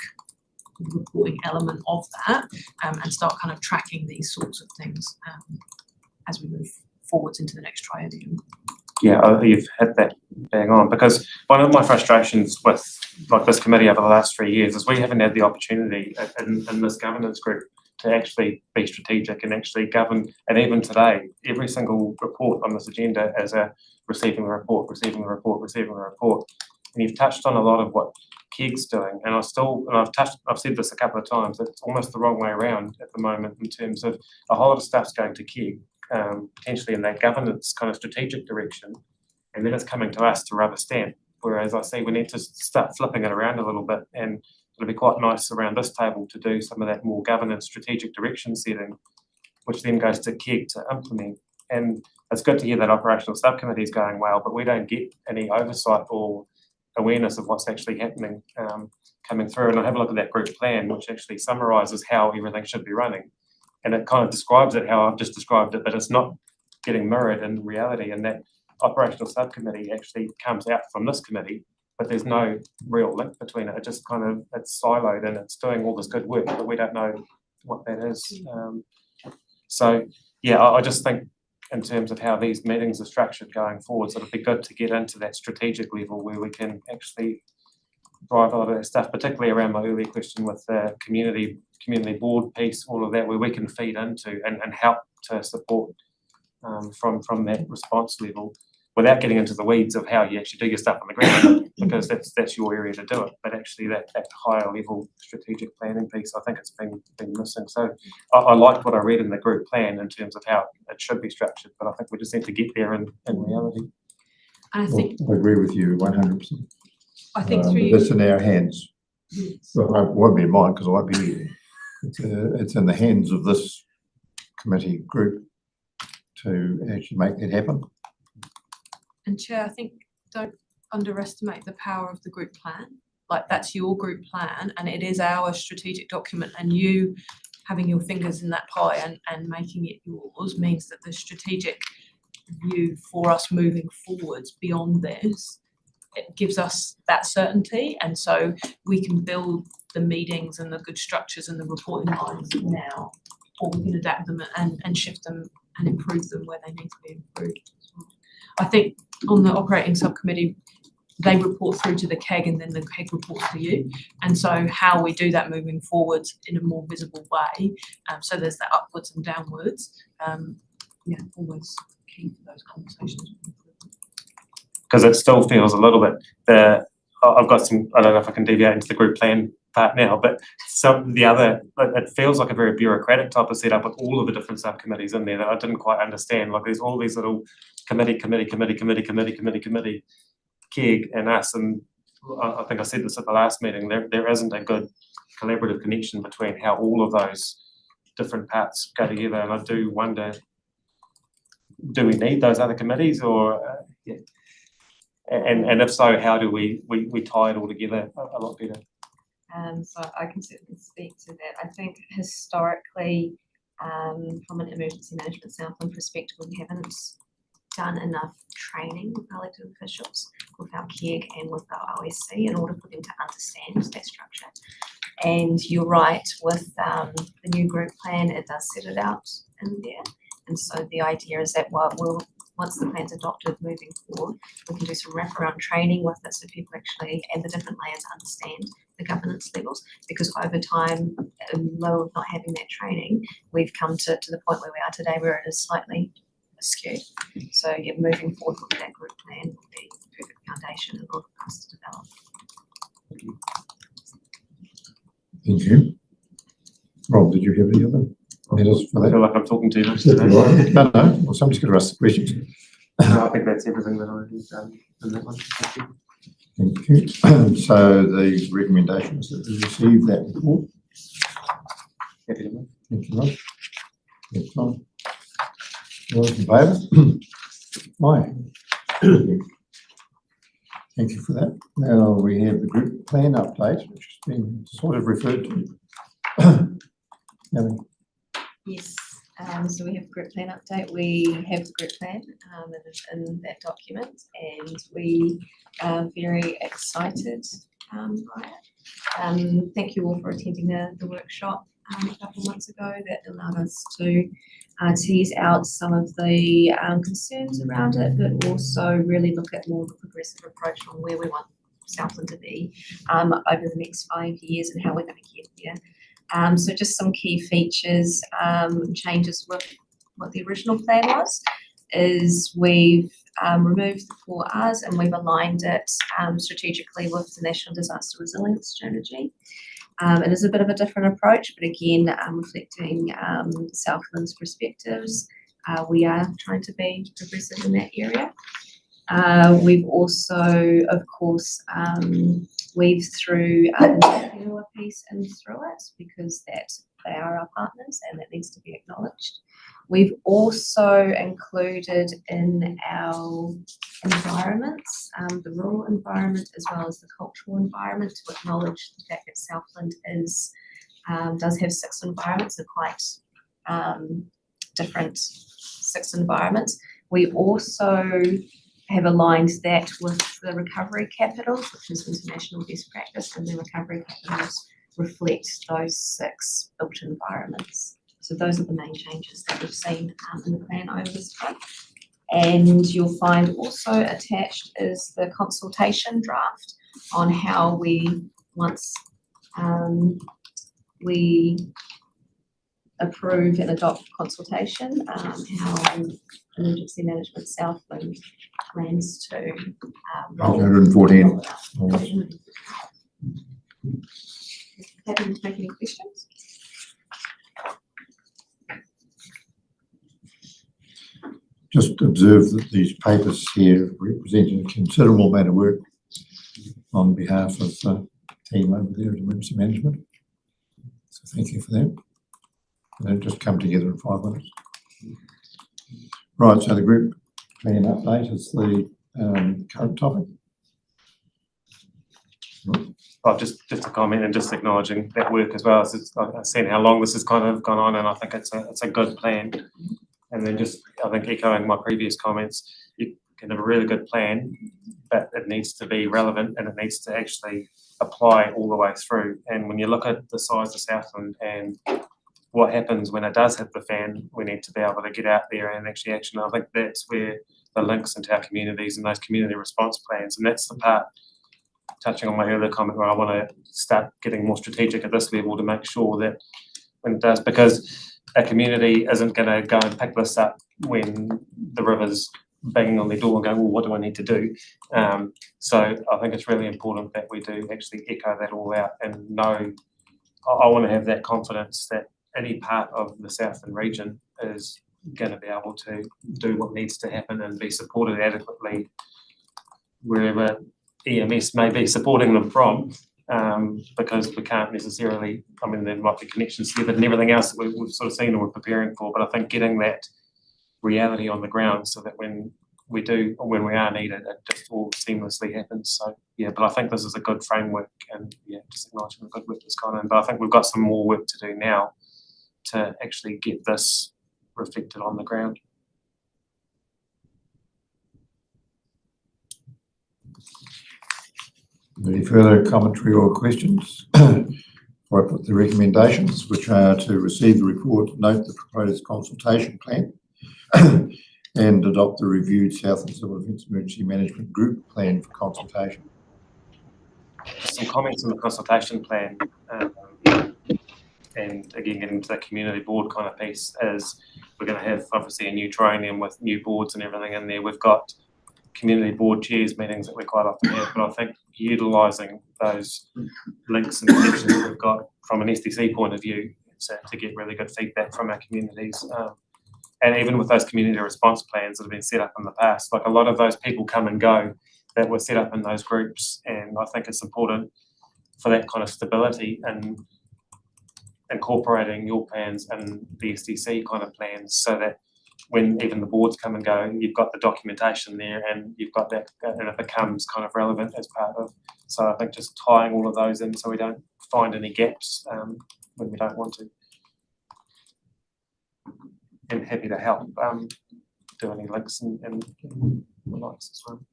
reporting element of that, and start kind of tracking these sorts of things as we move forwards into the next triennium. Yeah, you've hit that bang on, because one of my frustrations with like this committee over the last 3 years is we haven't had the opportunity in this governance group to actually be strategic and actually govern. And even today, every single report on this agenda is a receiving the report. And you've touched on a lot of what KEG's doing, and I've said this a couple of times, it's almost the wrong way around at the moment in terms of a whole lot of stuff's going to KEG, potentially in that governance kind of strategic direction, and then it's coming to us to rubber stamp. Whereas I see we need to start flipping it around a little bit, and it'll be quite nice around this table to do some of that more governance strategic direction setting, which then goes to KEG to implement. And it's good to hear that operational subcommittee is going well, but we don't get any oversight or awareness of what's actually happening coming through. And I have a look at that group plan, which actually summarises how everything should be running. And it kind of describes it how I've just described it, but it's not getting mirrored in reality. And that operational subcommittee actually comes out from this committee but there's no real link between it. It just kind of, it's siloed and it's doing all this good work, but we don't know what that is. So yeah, I just think in terms of how these meetings are structured going forward, so it'd be good to get into that strategic level where we can actually drive a lot of that stuff, particularly around my earlier question with the community board piece, all of that, where we can feed into and help to support from that response level without getting into the weeds of how you actually do your stuff on the ground, because that's your area to do it. But actually that higher level strategic planning piece, I think it's been missing. So I liked what I read in the group plan in terms of how it should be structured, but I think we just need to get there in reality. And I think, I agree with you 100%. I think But through, that's in our hands. Well, it won't be in mine because I won't be here. It's in the hands of this committee group to actually make that happen. and Chair, I think don't underestimate the power of the group plan. Like, that's your group plan and it is our strategic document, and you having your fingers in that pie and making it yours means that the strategic view for us moving forwards beyond this, it gives us that certainty, and so we can build the meetings and the good structures and the reporting lines now, or we can adapt them and shift them and improve them where they need to be improved. I think on the operating subcommittee, they report through to the KEG and then the KEG reports to you. And so how we do that moving forward in a more visible way, so there's that upwards and downwards, always key for those conversations. Because it still feels a little bit, I've got some, I don't know if I can deviate into the group plan part now, but it feels like a very bureaucratic type of setup with all of the different subcommittees in there that I didn't quite understand. Like, there's all these little committee, KEG and us, and I think I said this at the last meeting, there isn't a good collaborative connection between how all of those different parts go together, and I do wonder, do we need those other committees, or and if so, how do we tie it all together a lot better? So I can certainly speak to that. I think historically, from an emergency management Southland perspective, we haven't done enough training with our elected officials, with our KEG and with our OSC, in order for them to understand that structure. And you're right, with the new group plan, it does set it out in there. And so the idea is that once the plan's adopted moving forward, we can do some wraparound training with it, so people actually, and the different layers, understand the governance levels, because over time, in lieu of not having that training, we've come to the point where we are today, where it is slightly askew. So yeah, moving forward with that group plan will be the perfect foundation in order for us to develop. Thank you. Rob, did you have any other matters for I that? feel like I'm talking too much No, today. no, well, somebody's going to ask the questions. No, I think that's everything that I did in that one. Thank you. Thank you. So the recommendations that we received that report. Happy to move. Thank you, Rob. That's fine. All those in favour? Aye. Thank you for that. Now we have the group plan update, which has been sort of referred to. Ellie. Yes, so we have a group plan update. We have the group plan that is in that document, and we are very excited by it. Thank you all for attending the workshop a couple of months ago. That allowed us to tease out some of the concerns around it, but also really look at more of a progressive approach on where we want Southland to be over the next 5 years and how we're going to get there. So just some key features, changes with what the original plan was, is we've removed the 4 Rs and we've aligned it strategically with the National Disaster Resilience Strategy. It is a bit of a different approach, but again, reflecting Southland's perspectives. We are trying to be progressive in that area. We've also, of course, weaved through the piece and through it, because they are our partners and that needs to be acknowledged. We've also included in our environments, the rural environment as well as the cultural environment, to acknowledge the fact that Southland does have 6 environments, and quite different 6 environments. We also have aligned that with the recovery capitals, which is international best practice, and the recovery capitals reflect those 6 built environments. So those are the main changes that we've seen in the plan over this time. And you'll find also attached is the consultation draft on how we, once we approve and adopt consultation, how emergency management Southland plans to. 114. Happy to take any questions? Just observe that these papers here represent a considerable amount of work on behalf of the team over there at emergency management. So thank you for that. They don't just come together in 5 minutes. Right, so the group plan update is the current topic. Just a comment and just acknowledging that work as well. So I've seen how long this has kind of gone on, and I think it's a good plan. And then just, I think, echoing my previous comments, you can have a really good plan, but it needs to be relevant and it needs to actually apply all the way through. And when you look at the size of Southland and what happens when it does hit the fan, we need to be able to get out there and actually action. I think that's where the links into our communities and those community response plans, and that's the part, touching on my earlier comment, where I want to start getting more strategic at this level to make sure that when it does, because a community isn't going to go and pick this up when the river's banging on their door and going, well, what do I need to do? So I think it's really important that we do actually echo that all out and know, I want to have that confidence that any part of the Southland region is going to be able to do what needs to happen and be supported adequately wherever EMS may be supporting them from, because we can't necessarily, I mean, there might be connections there, but and everything else that we've sort of seen and we're preparing for, but I think getting that reality on the ground so that when we are needed, it just all seamlessly happens. So yeah, but I think this is a good framework, and yeah, just acknowledging the good work that's gone in, but I think we've got some more work to do now to actually get this reflected on the ground. Any further commentary or questions? Before I put the recommendations, which are to receive the report, note the proposed consultation plan, and adopt the reviewed Southland Civil Defence Emergency Management Group plan for consultation. Some comments on the consultation plan, and again, getting into the community board kind of piece, is we're going to have obviously a new triennium with new boards and everything in there. We've got community board chairs meetings that we quite often have, but I think utilising those links and connections that we've got from an SDC point of view to get really good feedback from our communities. And even with those community response plans that have been set up in the past, like a lot of those people come and go that were set up in those groups, and I think it's important for that kind of stability and incorporating your plans and the SDC kind of plans, so that when even the boards come and go, you've got the documentation there and you've got that, and it becomes kind of relevant as part of. So I think just tying all of those in so we don't find any gaps when we don't want to. And happy to help do any links and the likes as well.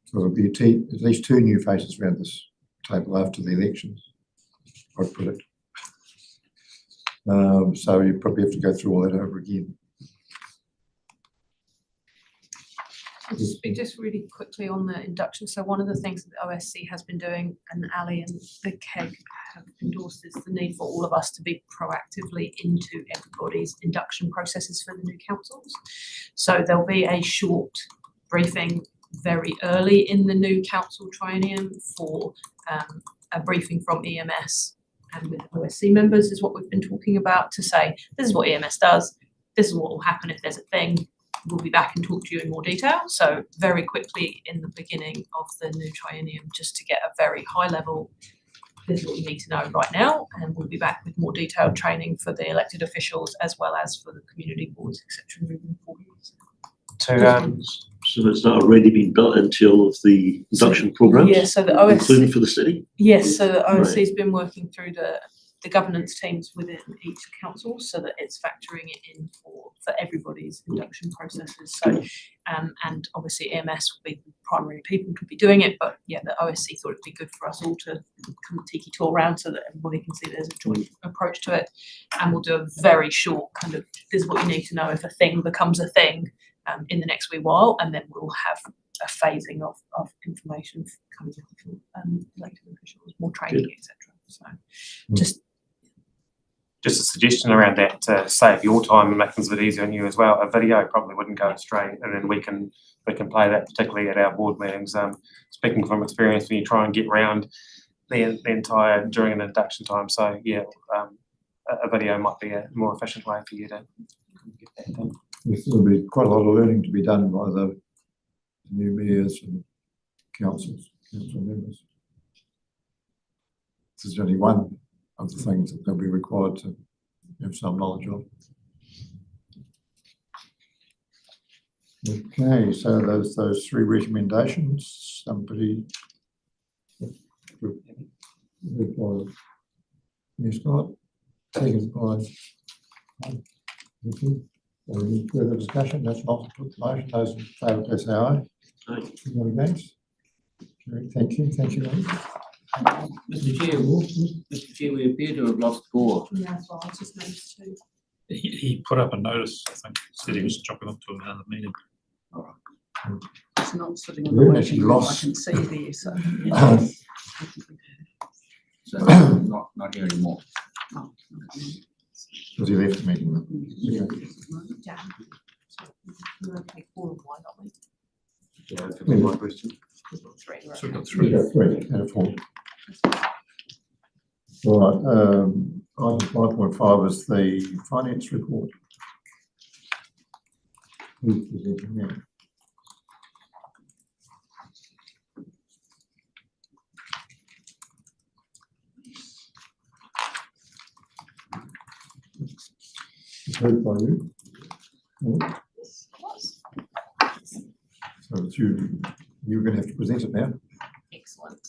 So there'll be at least 2 new faces around this table after the elections, I'd predict. So you probably have to go through all that over again. Just really quickly on the induction. So one of the things that the OSC has been doing, and Ali and the CAG have endorsed, is the need for all of us to be proactively into everybody's induction processes for the new councils. So there'll be a short briefing very early in the new council triennium for a briefing from EMS and with OSC members, is what we've been talking about, to say this is what EMS does, this is what will happen if there's a thing. We'll be back and talk to you in more detail. So very quickly in the beginning of the new triennium, just to get a very high level, this is what you need to know right now, and we'll be back with more detailed training for the elected officials as well as for the community boards, etc. moving forward. So it's not already been built into all of the induction programs? Yeah, so the OSC, including for the city? Yes, so the OSC has been working through the governance teams within each council so that it's factoring it in for everybody's induction processes. So, and obviously EMS will be the primary people to be doing it, but yeah, the OSC thought it'd be good for us all to come tiki tour around so that everybody can see there's a joint approach to it. And we'll do a very short kind of, this is what you need to know if a thing becomes a thing in the next wee while, and then we'll have a phasing of information coming out from elected officials, more training, etc. So just a suggestion around that to save your time and make things a bit easier on you as well. A video probably wouldn't go astray, and then we can play that particularly at our board meetings. Speaking from experience, when you try and get round the entire during an induction time, so yeah, a video might be a more efficient way for you to get that done. There'll be quite a lot of learning to be done by the new mayors and council members. This is only one of the things that they'll be required to have some knowledge of. Okay, so those three recommendations. Somebody, Ms. Scott, second by any further discussion? That's not put the motion. Those in favour, please say aye. Aye. Anyone against? Okay, thank you, Mr. Chair, we appear to have lost Gore. yeah, so I just noticed too. He put up a notice, I think, said he was jumping up to another meeting. It's not sitting on We the haven't actually waiting room, I lost. can see there, so. So not here anymore. Because he left the meeting. Yeah. We're okay, 4 and 1, aren't we? Yeah, that could be my question. Three, we're So we've got okay. We've three. got 3 out of 4. Right, item 5.5 is the finance report. Who's presenting that? Heard by you. So it's you're going to have to present it now. Excellent.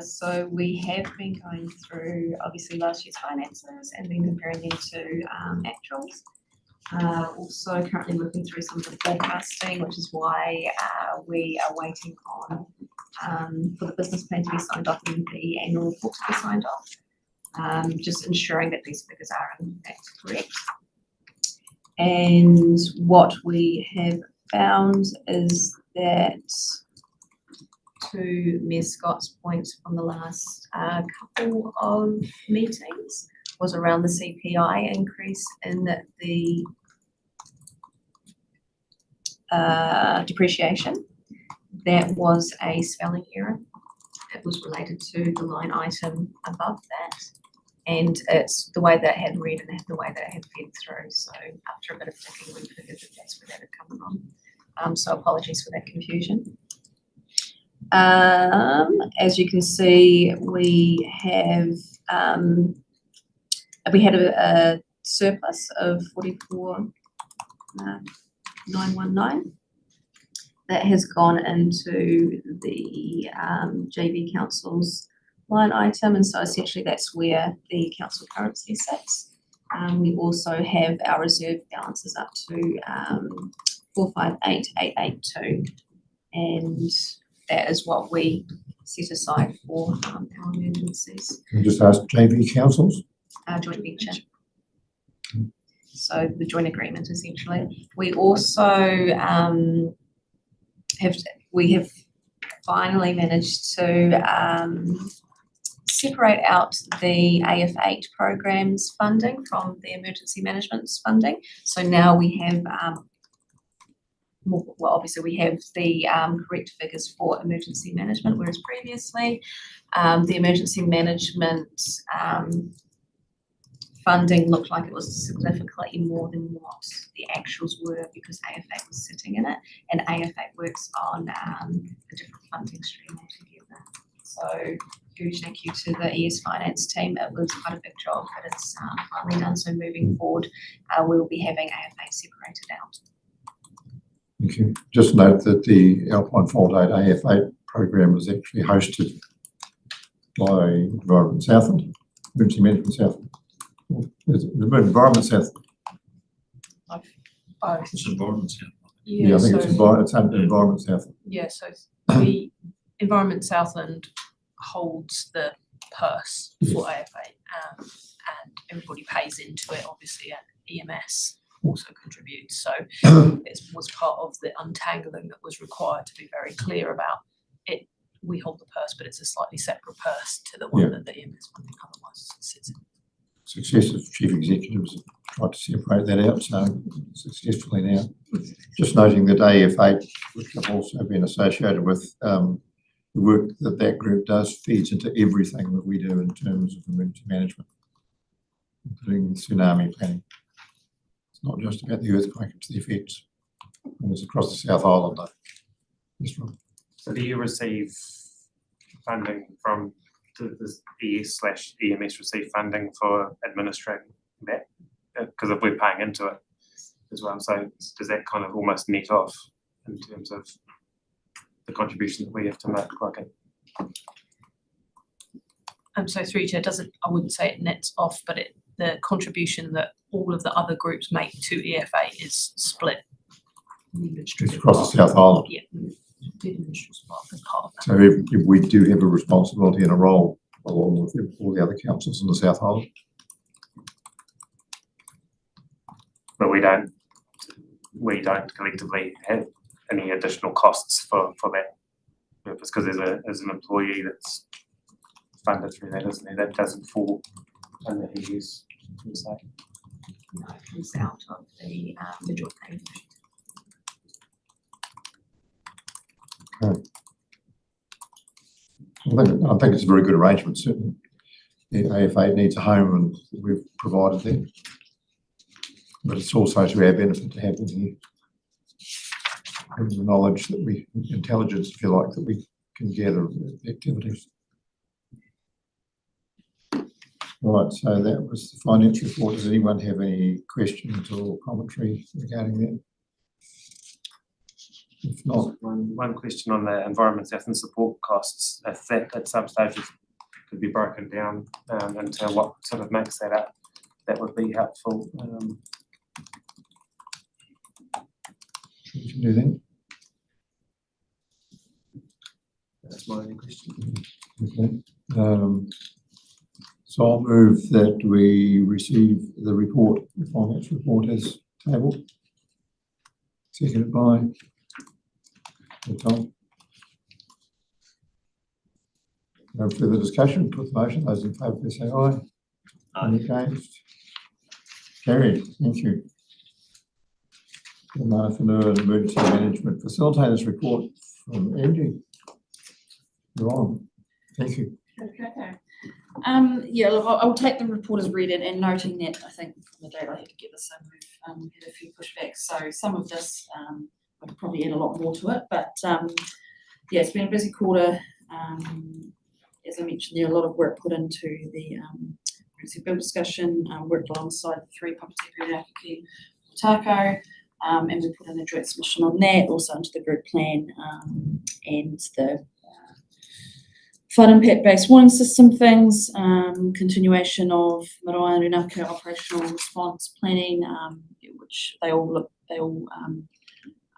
So we have been going through obviously last year's finances and then comparing them to actuals. Also currently working through some of the forecasting, which is why we are waiting on for the business plan to be signed off and the annual report to be signed off. Just ensuring that these figures are in fact correct. And what we have found is that, to Ms. Scott's point from the last couple of meetings, was around the CPI increase in the depreciation. That was a spelling error. It was related to the line item above that. And it's the way that it had read and the way that it had fed through. So after a bit of thinking, we figured that that's where that had come from. So apologies for that confusion. As you can see, we have a surplus of 44,919 that has gone into the JV Council's line item, and so essentially that's where the council currency sits. We also have our reserve balances up to 458,882, and that is what we set aside for our emergencies. Can you just ask JV councils? Our joint venture. So the joint agreement essentially. We also have finally managed to separate out the AF8 programs funding from the emergency management funding. So now we have obviously we have the correct figures for emergency management, whereas previously the emergency management funding looked like it was significantly more than what the actuals were because AF8 was sitting in it, and AF8 works on a different funding stream altogether. So huge thank you to the ES Finance team. It was quite a big job, but it's finally done. So moving forward, we'll be having AF8 separated out. Thank you. Just note that the Alpine Fault 8 AF8 program was actually hosted by Environment Southland, Emergency Management Southland. Environment Southland. Both. It's environment, Yeah, I think it's under Environment South. Yeah, so the Environment Southland holds the purse for AFA, and everybody pays into it, obviously, and EMS also contributes. So it was part of the untangling that was required to be very clear about it. We hold the purse, but it's a slightly separate purse to the one that the EMS funding otherwise sits in. Successive chief executives have tried to separate that out, so successfully now. Just noting that AF8, which I've also been associated with, the work that that group does feeds into everything that we do in terms of emergency management, including tsunami planning. It's not just about the earthquake, it's the effects. And it's across the South Island, though. Yes, Rob. So do you receive funding from the ES/EMS receive funding for administrating that? Because if we're paying into it as well, so does that kind of almost net off in terms of the contribution that we have to make? Like So through Chair, I wouldn't say it nets off, but the contribution that all of the other groups make to EFA is split. It's across the South Island. Yeah. As part of that. So if we do have a responsibility and a role along with all the other councils in the South Island. but we don't collectively have any additional costs for that purpose, because there's an employee that's funded through that, isn't there? That doesn't fall under his say. No, it comes out of the joint payment. I think it's a very good arrangement, certainly. The AFA needs a home and we've provided that. But it's also to our benefit to have them here. And the knowledge that intelligence, if you like, that we can gather the activities. Right, so that was the finance report. Does anyone have any questions or commentary regarding that? If not, One question on the Environment Southland support costs, if that at some stages could be broken down into what sort of makes that up, that would be helpful. we can do that. That's my only question. Okay. So I'll move that we receive the report, the finance report as tabled. Seconded by Tom. No further discussion. Put the motion. Those in favour, please say aye. Any against? Carried. Thank you. The Martha and Emergency Management Facilitators report from Angie. You're on. Thank you. Okay. Yeah, look, I'll take the report as read and noting that I think from the date I had to get this in, we've had a few pushbacks. So some of this, I could probably add a lot more to it, but yeah, it's been a busy quarter. As I mentioned, there are a lot of work put into the emergency bill discussion, worked alongside the three public secretary Tako, and we put in a joint submission on that, also into the group plan and the flood impact-based warning system things, continuation of Marae and Runaka operational response planning, which they all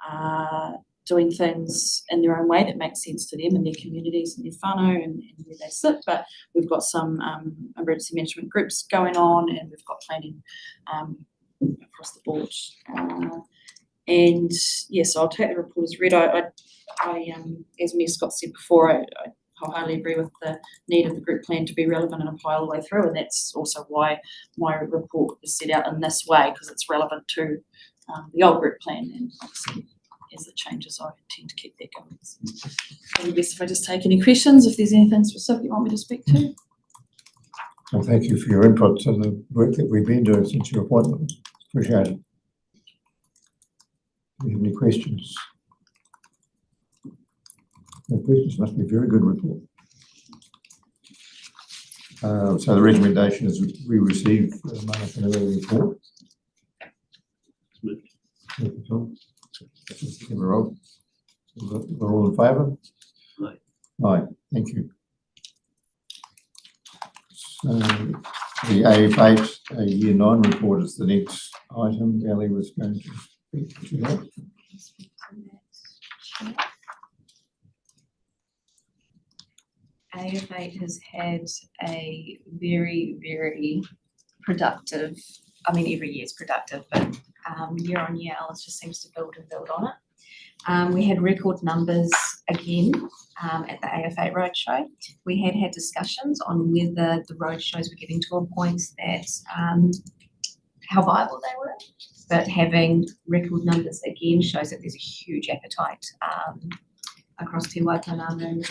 are doing things in their own way that make sense to them and their communities and their whānau and where they sit. But we've got some emergency management groups going on, and we've got planning across the board. And yes, I'll take the report as read. I as Mayor Scott said before, I wholeheartedly agree with the need of the group plan to be relevant and apply all the way through, and that's also why my report is set out in this way, because it's relevant to the old group plan, and obviously as it changes I intend to keep that going. So probably best if I just take any questions, if there's anything specific you want me to speak to. Well, thank you for your input to the work that we've been doing since your appointment. Appreciate it. Do you have any questions? No questions. Must be a very good report. So the recommendation is we receive the Manawatu report. We're all in favour? Aye. Aye. Thank you. So The AF8, Year 9 report is the next item. Ellie was going to speak to that. AF8 has had a very, very productive, I mean, every year is productive, but year on year, Alice just seems to build and build on it. We had record numbers again at the AF8 Roadshow. We had discussions on whether the roadshows were getting to a point that how viable they were, but having record numbers again shows that there's a huge appetite across Te Waikato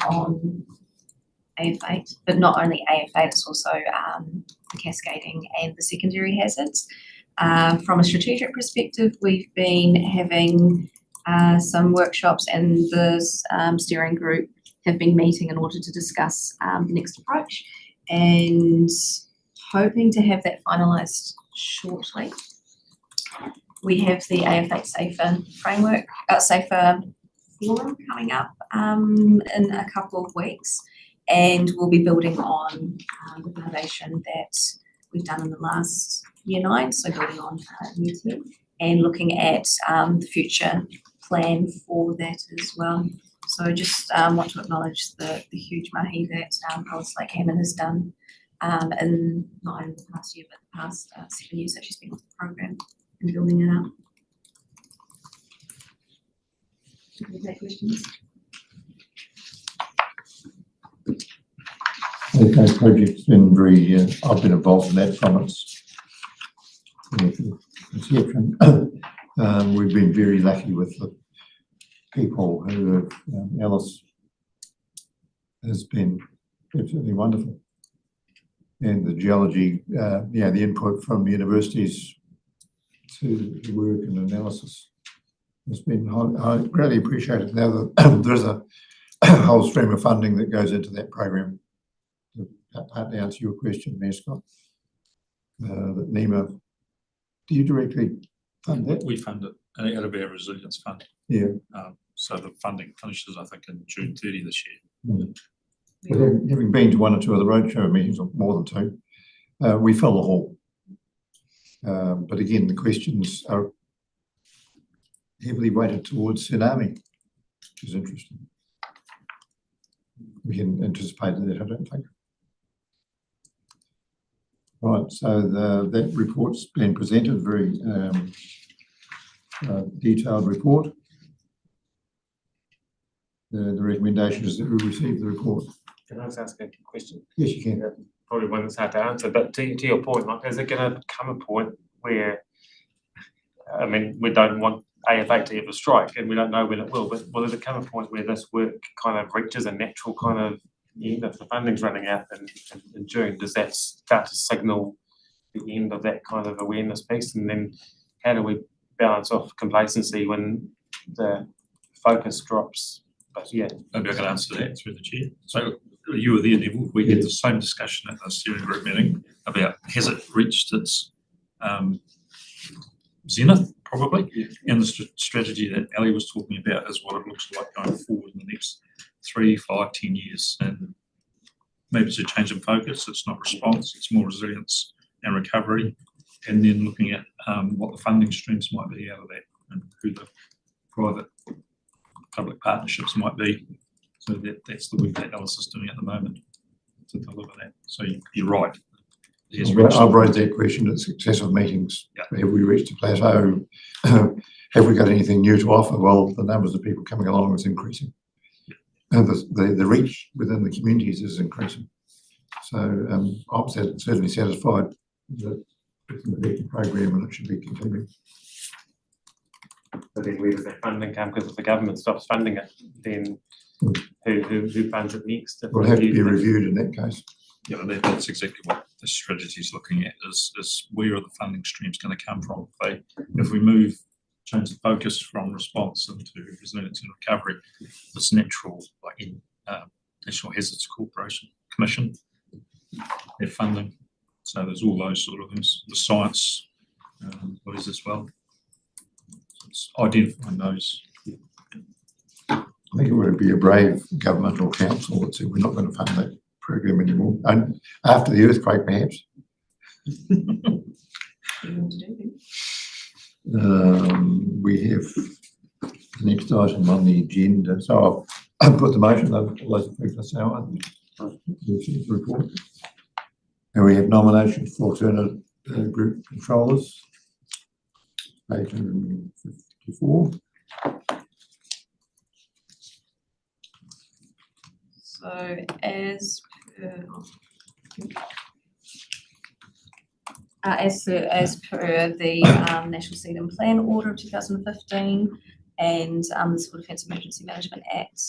on AF8, but not only AF8, it's also the cascading and the secondary hazards. From a strategic perspective, we've been having some workshops, and the steering group have been meeting in order to discuss the next approach, and hoping to have that finalised shortly. We have the AF8 Safer Framework, Safer Forum coming up in a couple of weeks, and we'll be building on the foundation that we've done in the last Year 9, so building on Year 10, and looking at the future plan for that as well. So just want to acknowledge the huge mahi that Alice Lake Hammond has done in not only the past year, but the past 7 years that she's been with the program and building it up. Do you have questions? The project's been very, I've been involved in that from its inception. We've been very lucky with the people who have, Alice has been absolutely wonderful. And the geology, the input from universities to the work and analysis has been greatly appreciated. Now that there's a whole stream of funding that goes into that program, to partly answer your question, Mayor Scott, that NEMA, do you directly fund that? We fund it out of our resilience fund. Yeah. So the funding finishes, I think, in June 30 this year. Mm. But having been to one or two of the roadshow meetings, or more than two, we fill the hall. But again, the questions are heavily weighted towards tsunami, which is interesting. We hadn't anticipated that, I don't think. Right, so that report's been presented, very detailed report. The recommendation is that we receive the report. Can I just ask a question? Yes, you can. Probably one that's hard to answer, but to your point, like, is it going to come a point where, I mean, we don't want AF8 to ever strike, and we don't know when it will, but will there come a point where this work kind of reaches a natural kind of end if the funding's running out in June? Does that start to signal the end of that kind of awareness piece? And then how do we balance off complacency when the focus drops? But yeah. Maybe I can answer that through the chair. So you were there, Neville. We had the same discussion at the steering group meeting about has it reached its zenith, probably, and the strategy that Ali was talking about is what it looks like going forward in the next 3, 5, 10 years. And maybe it's a change in focus. It's not response. It's more resilience and recovery. And then looking at what the funding streams might be out of that and who the private public partnerships might be. So that's the work that Alice is doing at the moment to deliver that. So you're right. I've raised that question at successive meetings. Yeah. Have we reached a plateau? Have we got anything new to offer? Well, the numbers of people coming along is increasing. Yeah. And the reach within the communities is increasing. So I'm certainly satisfied that the program and it should be continuing. But then where does that funding come? Because if the government stops funding it, then who funds it next? Will have to be reviewed in that case. Yeah, that's exactly what the strategy is looking at, is where are the funding streams going to come from? If we change the focus from response into resilience and recovery, it's natural, like in National Hazards Corporation Commission, their funding. So there's all those sort of things. The science bodies as well. So it's identifying those. I think it would be a brave government or council that said we're not going to fund that program anymore. And after the earthquake, perhaps. You want to do then? We have the next item on the agenda, so I'll put the motion over to those in favour of Sour. Report. And we have nominations for alternate group controllers. Page 154. So as per the National Seed and Plan Order of 2015 and the Civil Defence Emergency Management Act,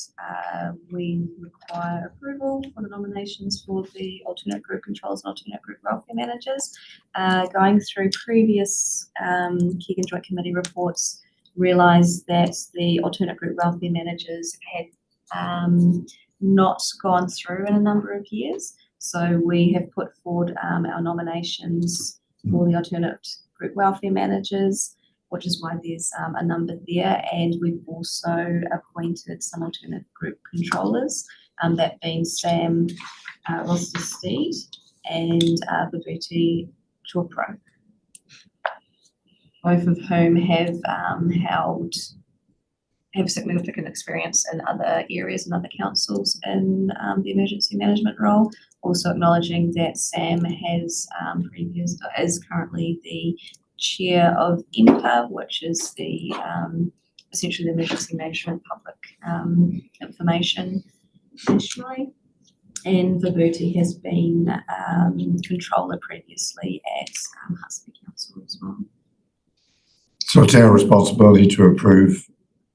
we require approval for the nominations for the alternate group controllers and alternate group welfare managers. Going through previous Keegan Joint Committee reports, realised that the alternate group welfare managers had not gone through in a number of years. So we have put forward our nominations for the alternate group welfare managers, which is why there's a number there. And we've also appointed some alternate group controllers, that being Sam Roster-Steed and Vibhuti Chopra, both of whom have significant experience in other areas and other councils in the emergency management role. Also acknowledging that Sam is currently the chair of EMPA, which is the essentially the Emergency Management Public Information nationally. And Vibhuti has been controller previously at Husby Council as well. So it's our responsibility to approve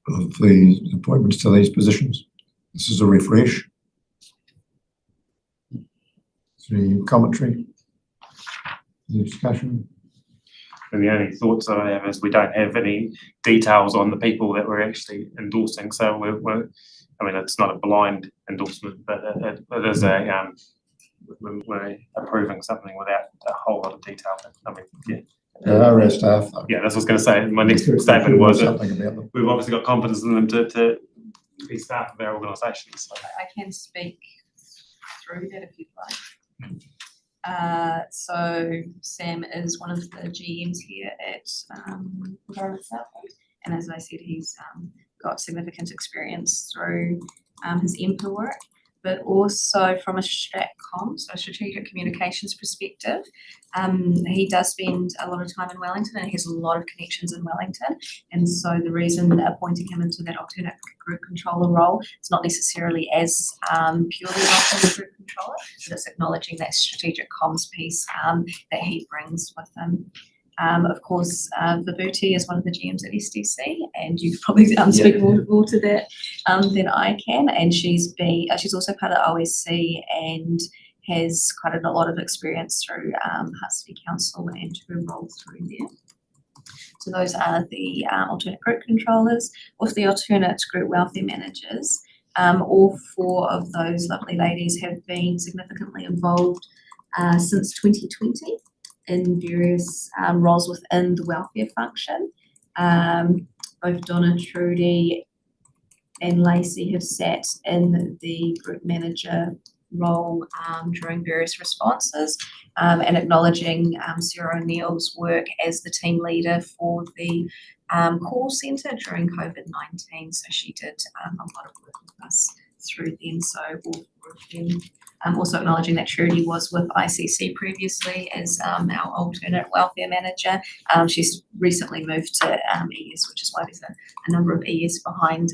of the appointments to these positions. This is a refresh. Is there any commentary? Any discussion? And the only thoughts that I have is we don't have any details on the people that we're actually endorsing. So we're I mean, it's not a blind endorsement, but it is we're approving something without a whole lot of detail. I mean, yeah. They are our staff, though. Yeah, that's what I was going to say. My next statement was that something about them. we've obviously got confidence in them to be staff of our organisation. So. I can speak through that if you'd like. So Sam is one of the GMs here at Southland, and as I said, he's got significant experience through his EMPA work, but also from a StratCom, so a strategic communications perspective. He does spend a lot of time in Wellington and he has a lot of connections in Wellington. And so the reason appointing him into that alternate group controller role is not necessarily as purely an alternate group controller, but it's acknowledging that strategic comms piece that he brings with him. Of course, Vibhuti is one of the GMs at SDC, and you can probably speak more to that than I can. And she's also part of OSC and has quite a lot of experience through Husby Council and her role through there. So those are the alternate group controllers. With the alternate group welfare managers, all four of those lovely ladies have been significantly involved since 2020. In various roles within the welfare function. Both Donna, Trudy and Lacey have sat in the group manager role during various responses, and acknowledging Sarah O'Neill's work as the team leader for the call centre during COVID-19. So she did a lot of work with us through them, so all four of them. Also acknowledging that Trudy was with ICC previously as our alternate welfare manager. She's recently moved to ES, which is why there's a number of ES behind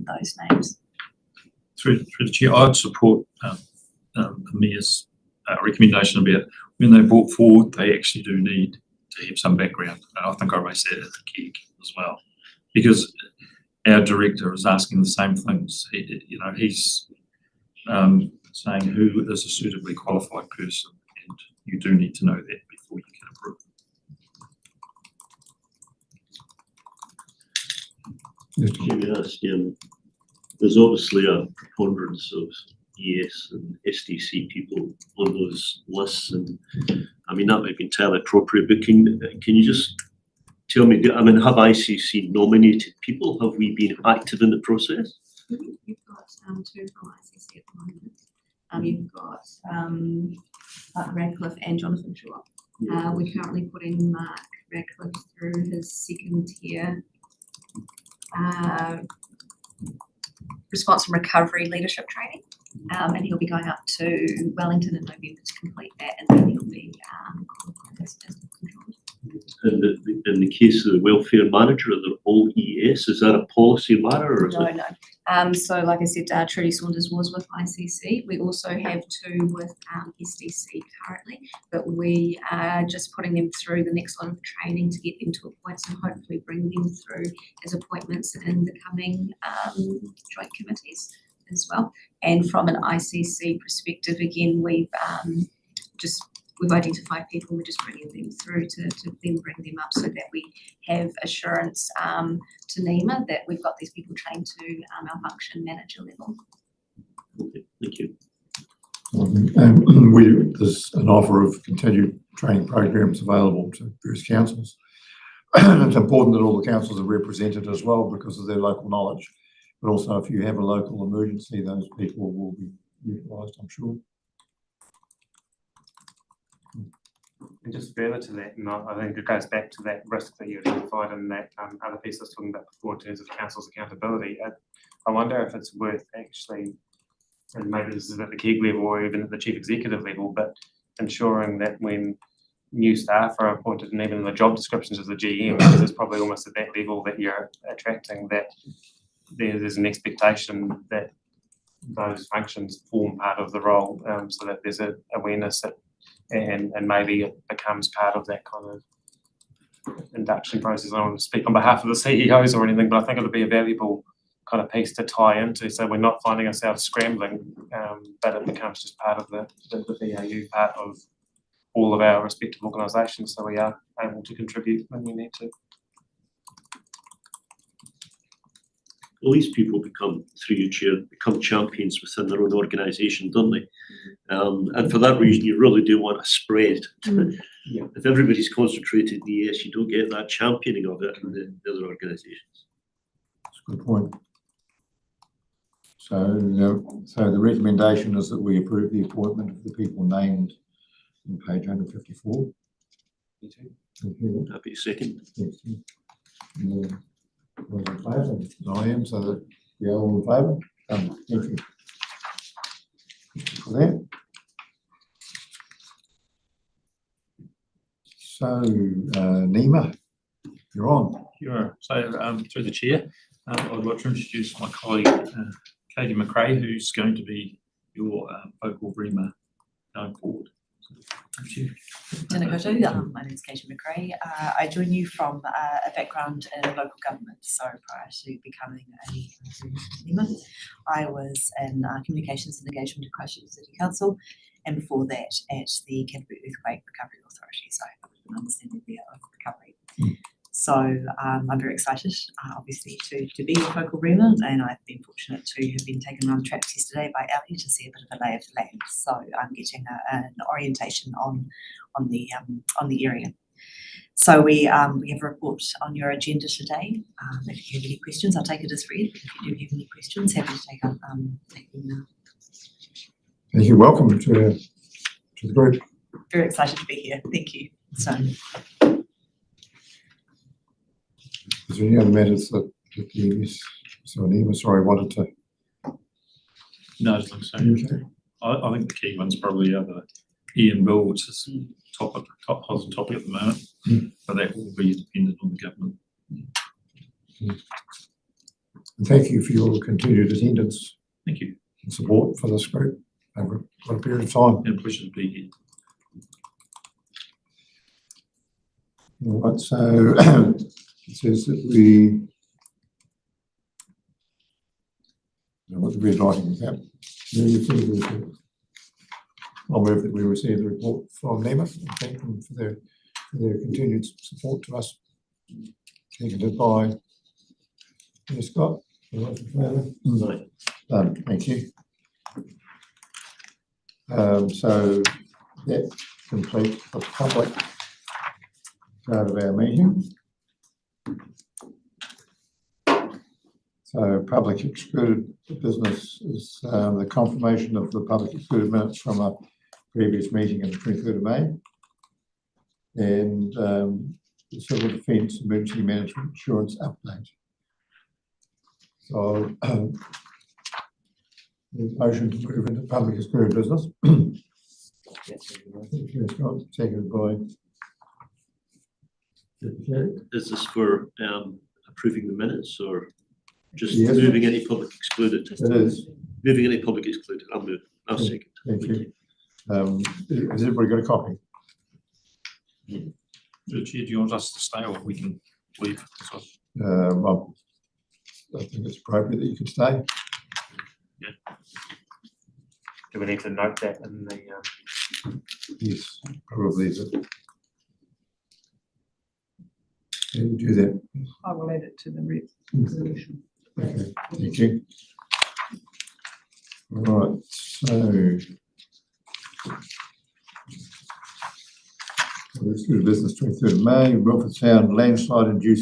those names. Through the chair, I'd support the Mayor's recommendation about when they brought forward, they actually do need to have some background. And I think I raised that at the KEG as well, because our director is asking the same things. He's saying who is a suitably qualified person, and you do need to know that before you can approve. There's obviously a preponderance of ES and SDC people on those lists, and I mean that might be entirely appropriate, but can you just tell me, I mean, have ICC nominated people? Have we been active in the process? You've got two from ICC at the moment. You've got Radcliffe and Jonathan Shaw. We're currently putting Mark Radcliffe through his second year response and recovery leadership training. And he'll be going up to Wellington in November to complete that, and then he'll be qualified as the controller. In the case of the welfare manager, are they all ES? Is that a policy matter or is No, it? no. So like I said, Trudy Saunders was with ICC. We also have 2 with SDC currently, but we are just putting them through the next line of training to get them to appoint and hopefully bring them through as appointments in the coming joint committees as well. And from an ICC perspective, again, we've identified people, we're just bringing them through to then bring them up so that we have assurance to NEMA that we've got these people trained to our function manager level. Okay, thank you. And there's an offer of continued training programs available to various councils. It's important that all the councils are represented as well because of their local knowledge. But also, if you have a local emergency, those people will be utilised, I'm sure. And just further to that, I think it goes back to that risk that you identified in that other piece I was talking about before in terms of council's accountability. I wonder if it's worth actually, and maybe this is at the KEG level or even at the chief executive level, but ensuring that when new staff are appointed and even in the job descriptions as the GM, because it's probably almost at that level that you're attracting, that there's an expectation that those functions form part of the role, so that there's an awareness that and maybe it becomes part of that kind of induction process. I don't want to speak on behalf of the CEOs or anything, but I think it'll be a valuable kind of piece to tie into, so we're not finding ourselves scrambling, but it becomes just part of the BAU part of all of our respective organisations, so we are able to contribute when we need to. All these people through you, Chair, become champions within their own organisation, don't they? And for that reason, you really do want a spread. Yeah. If everybody's concentrated in ES, you don't get that championing of it in the other organisations. That's a good point. So the recommendation is that we approve the appointment of the people named on page 154. Me too. Thank you. Happy to second. Thank you. All in favour? I am, so that we are all in favour. Thank you for that. So, Nima, you're on. Sure. So, through the chair, I'd like to introduce my colleague, Katie McRae, who's going to be your vocal reamer going forward. Thank you. Tēnā koutou, my name is Katie McRae. I join you from a background in local government, so prior to becoming a NEMA, I was in communications and engagement at Christchurch City Council, and before that at the Canterbury Earthquake Recovery Authority, so I have an understanding there of recovery. So I'm very excited, obviously, to be a focal reamer, and I've been fortunate to have been taken around traps yesterday by Ali to see a bit of a lay of the land. So I'm getting an orientation on the area. So we have a report on your agenda today. If you have any questions, I'll take it as read. If you do have any questions, happy to take them now. Thank you. Welcome to the group. Very excited to be here. Thank you. So. Is there any other matters that the wanted to? No, I don't think so. Okay. I think the key one's probably the Ian bill, which is top topic at the moment, but that will be dependent on the government. And thank you for your continued attendance. Thank you. And support for this group over quite a period of time. And a pleasure to be here. All right, so it says that we. What the red writing is that? I'll move that we receive the report from NEMA and thank them for their continued support to us. Seconded by Scott. Right. Thank you. So that completes the public part of our meeting. So public excluded business is the confirmation of the public excluded minutes from a previous meeting on the 23rd of May. and the civil defence emergency management insurance update. So the motion to move into public and spirit business. Seconded by. Is this for approving the minutes or just Yes. moving any public excluded? It is. Moving any public excluded. I'll move. I'll second. Thank you. Has everybody got a copy? The Chair, do you want us to stay or we can leave? So, Well, I think it's appropriate that you can stay. Do we need to note that in the, Yes, probably. But yeah, we'll do that. I will add it to the resolution. Okay, thank you. Right, so let's do business 23rd of May, Milford Sound landslide induced